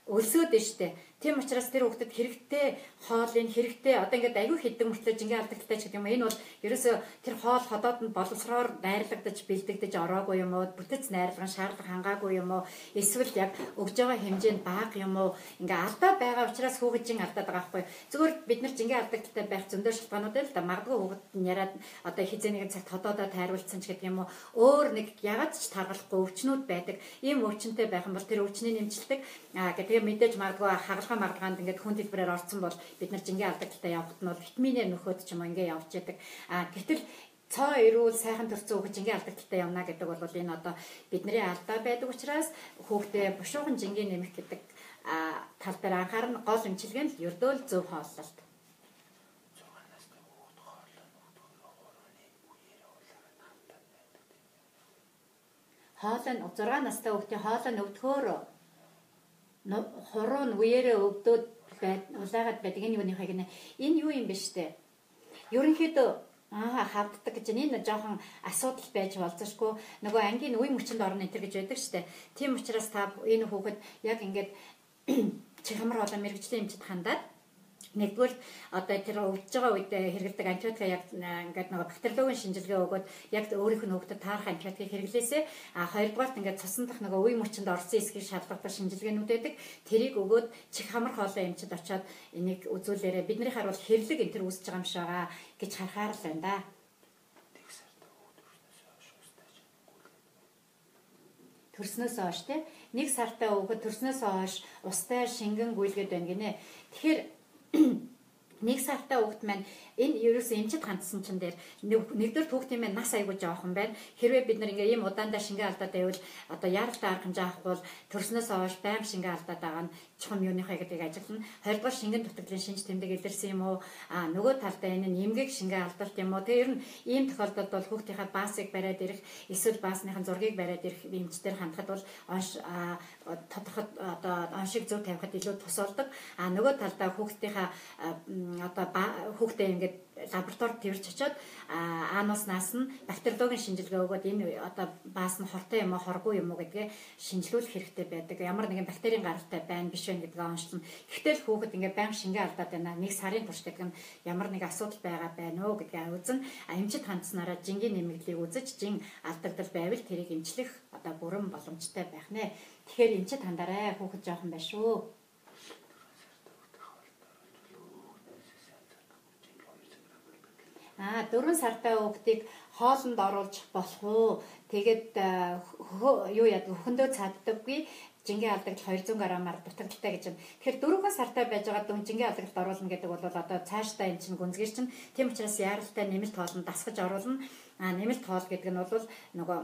өлсөөд нь штэ. Тийм учраас тэр хүүхдэд хэрэгтэй хоолын хэрэгтэй одоо ингээд аягүй хэдэн мөртлөө жингээ алдагдaltaй ч гэдэг юм. Энэ бол ерөөсөө тэр хоол ходоод нь боловсроор найрлагдаж бэлдэгдэж ороогүй юм уу? Бүтэц найрлага шаардлага хангаагүй юм уу? Эсвэл яг өгж байгаа хэмжээнд бага юм уу? Ингээ алдаа байгаа учраас хүүхэд жин алдаад байгаа байхгүй. Зүгээр бид нар жингээ алдагдaltaй байх зөндөө шалтгаанууд л да. Магадгүй хүүхэд нь яриад одоо хизээ нэгэн цагт ходоодоо тайруулсан ч гэдэг юм уу? Өөр нэг ягаад ч таргалахгүй өвчнүүд байдаг. Ийм өвчнөд байх юм бол тэр өвчнийг нэмжилдэг. Тэгээ мэдээж магадгүй магадлгаанд ингээд хүн дэлбэрээр орсон бол бид нар жингээ алдагдaltaй явахт нь бол витаминээр нөхөд ч юм ингээ явж яадаг. Гэтэл цоо эрүүл сайхан төрсөн хүүхэд жингээ алдагдaltaй явна гэдэг бол энэ одоо бидний алдаа байдаг учраас хүүхдээ бушуухан жингээ нэмэх гэдэг тал дээр анхаарна. Гол эмчилгээ нь ердөөл зөв хооллолт. Хоолой 6 настай хүүхдийн хоолой өвдөхөөр хорон үеэрээ өвдөөд улаагаад байдаг энэ юуны хагна энэ юу юм бэ штэ ерөнхийдөө хавддаг гэж энэ жоохон асуудал байж болзошгүй нөгөө ангийн үе мөчөнд орно энэ гэж байдаг штэ тийм учраас та энэ хүүхэд яг ингээд чихмар болоо мэрэгжлийн эмчэд хандаад нэгдүгээр одоо тэр өвдөж байгаа үед хэрэглэдэг антибиотик яг ингээд нөгөө бактериологийн шинжилгээ өгөөд яг өөрийнх нь хүүхдэд таарах антибиотик хэрэглээсээ хоёрдугаарт ингээд цусан дах нөгөө үе мөчөнд орсон эсхийг шалгах шинжилгээнүүд байдаг. Тэрийг өгөөд чих хамар хоолой эмчэд очиод энийг үзүүлээрэ бидний харуул хэрлэг энэ төр үүсэж байгаа юм шиг байгаа гэж харахаар л байна да. Төрснөөс хойш те 1 сартай хүүхэд төрснөөс хойш устай шингэн гүйлгээд байна гинэ. Тэгэхээр нэг сартай хүүхэд маань энэ ерөөсөө эмчит хандсан чин дээр нэгдүгээр хүүхдийн маань нас айгүй жоохон байна. Хэрвээ бид нар ингээ ийм удаандаа шингээ алдаад байвал одоо яаралтай арга хэмжээ авахгүй төрснөөс хойш байнга шингээ алдаад байгаа нь чухам юуныхаа гэдгийг ажиглана. Хоёрдугаар шингэн дутагдлын шинж тэмдэг илэрсэн юм уу? Нөгөө талдаа энэ нь эмгэг шингээ алдалт юм уу? Тэгээ ер нь ийм тохиолдолд бол хүүхдийнхаа баасыг бариад ирэх, эсвэл баасныхаа зургийг бариад ирэх эмчтэр хандхад бол тодорхой одоо оншиг зөв тавихад илүү тус болдог. Нөгөө талдаа хүүхдийнхаа одоо хүүхдээ ингээд лабораторид тэрж очиод аанаас наас нь бактериологийн шинжилгээ өгөөд энэ одоо баас нь хортой юм уу хоргүй юм уу гэдгээ шинжилүүлэх хэрэгтэй байдаг. Ямар нэгэн бактерийн гаралтай байна биш вэ гэдгээ онцлно. Гэхдээ л хүүхэд ингээд байнга шингээ алдаад байна. Нэг сарын турш гэдэг нь ямар нэг асуудал байгаа байна уу гэдгээ үзэн эмчит хандсанараа жингийн нэмэгдлийг үзэж жин алдагдал байвал тэрийг эмчлэх одоо бүрэн боломжтой байх нэ. Тэгэхээр эмчит хандараа хүүхэд жоохон байна шүү. 4 сартай хүүхдийг хоолнд оруулж болох уу? Тэгээд юу яадаг хөхөндөө цаддаггүй жингийн алдагдал 200 граммаар дутагдaltaй гэж байна. Тэгэхээр 4 сартай байж байгаа дүн жингийн алдагдалд оруулна гэдэг бол одоо цаашдаа эн чинь гүнзгийр чинь тийм учраас яаралтай нэмэлт хоолнд дасгаж оруулна. Нэмэлт хоол гэдэг нь бол нөгөө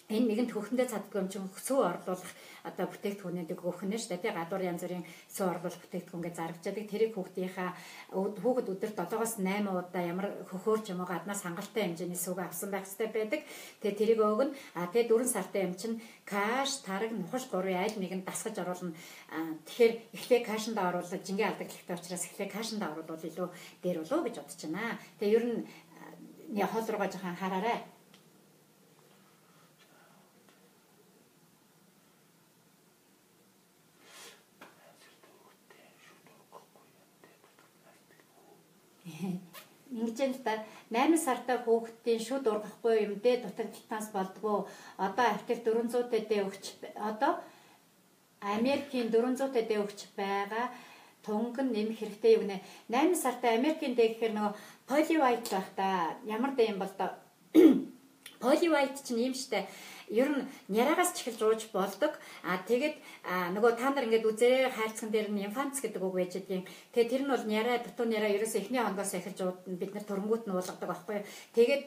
энэ нэгэнт хөхөндөө цаддаггүй юм чинь сүү орлуулах одоо бүтээгдэхүүнүүдийг өгөх нь шүү дээ. Гадуур янз бүрийн сүү орлуулах бүтээгдэхүүнгээ зарагчаадаг. Тэрийг хүүхэд өдөрт 7-8 удаа ямар хөхөөрч юм уу гаднаас хангалттай хэмжээний сүүг авсан байх хэрэгтэй байдаг. Тэгээ тэрийг өгнө. Тэгээ 4 сартай юм чинь каш, тараг, нухаш 3 аль нэгэнд дасгаж оруулна. Тэгэхээр эхлээ кашинд оруулаад жингийн алдагдaltaй учраас эхлээ кашинд оруулвал илүү дээр болов уу гэж бодож байна. Тэгээ ер нь хоол руугаа жоохон хараарай. Ингэж та 8 сартай хүүхдийн шүд ургахгүй юм дээ дутагдaltaас болдгоо. Одоо апотек 400-тэй дэ өгч одоо Америкийн 400-тэй дэ өгч байгаа тунган нэмэх хэрэгтэй юу нэ. 8 сартай Америкийн дэ гэхээр нөгөө поливайт байх та. Ямар дэ юм бол та поливайт чинь юм штэ. Ер нь няраагаас ч эхэлж ууж болдог. Тэгээд нөгөө та нар ингээд үзээ хайрцаган дээр нь инфанц гэдэг үг байж байгаа юм. Тэгээд тэр нь бол няраа дутуу няраа ерөөсөө эхний хоноос эхэлж бид нар төрөнгүүт нь уулгадаг байхгүй юу. Тэгээд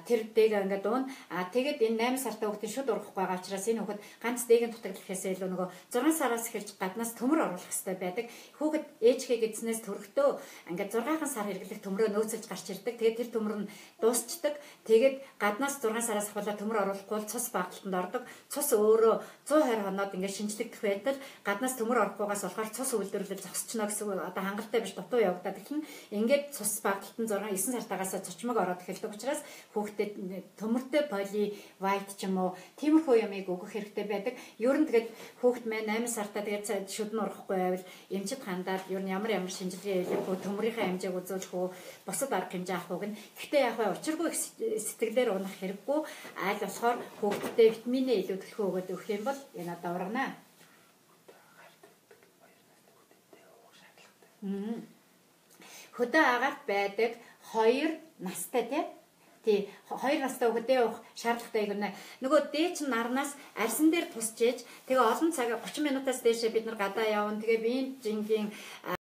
тэр дээг ингээд дуун. Тэгээд энэ 8 сартай хүүхдийн шүд ургахгүй байгаа учраас энэ хүүхэд ганц дээгийн дутагдлахээс илүү нөгөө 6 сараас эхэлж гаднаас төмөр оруулах хэрэгтэй байдаг. Хүүхэд ээжгээ гэдснээс төрөхдөө ингээд 6 сар хэрэглэх төмрөө нөөцөлж гарч ирдэг. Тэгээд тэр төмөр нь дуусчдаг. Тэгээд гаднаас 6 сараас ахвалаа төмөр оруулахгүй цус багталтанд ордог. Цус өөрөө 120 хоноод ингээд шинжлэгдэх байтал гаднаас төмөр орохгүйгаас болохоор цус үйлдвэрлэл зогсчихно гэсэн одоо хангалттай биш дутуу явагдаад тэгэхээр ингээд цус багталтанд 9 сартаагаас цочмог ороод эхэлдэг учраас хүүхдэд төмөртэй поливайт ч юм уу тиймэрхүү ямыг өгөх хэрэгтэй байдаг. Ер нь тэгээд хүүхд маань 8 сартаа тэгээд шүдэн урахгүй байвал эмчит хандаад ер нь ямар шинжилгээ хийх үү, төмөрийнхээ хэмжээг үзүүлэх үү, бусад арга хэмжээ авах үг нь. Гэхдээ яг учиргүй сэтгэлээр унах хэрэггүй. Аль болохоор хүүхдэд витаминээ илүү төлхөө өгöd өгөх юм бол энэ одоо ургана. Хөдөө агаарт байдаг 2 настай тий 2 настай хүүхдээ уух шаардлагатай юм нэ. Нөгөө дээч нарнаас арьсан дээр тусч ээж тэгээ олон цаг 30 минутаас дээшээ бид нар гадаа явна. Тэгээ биеийн жингийн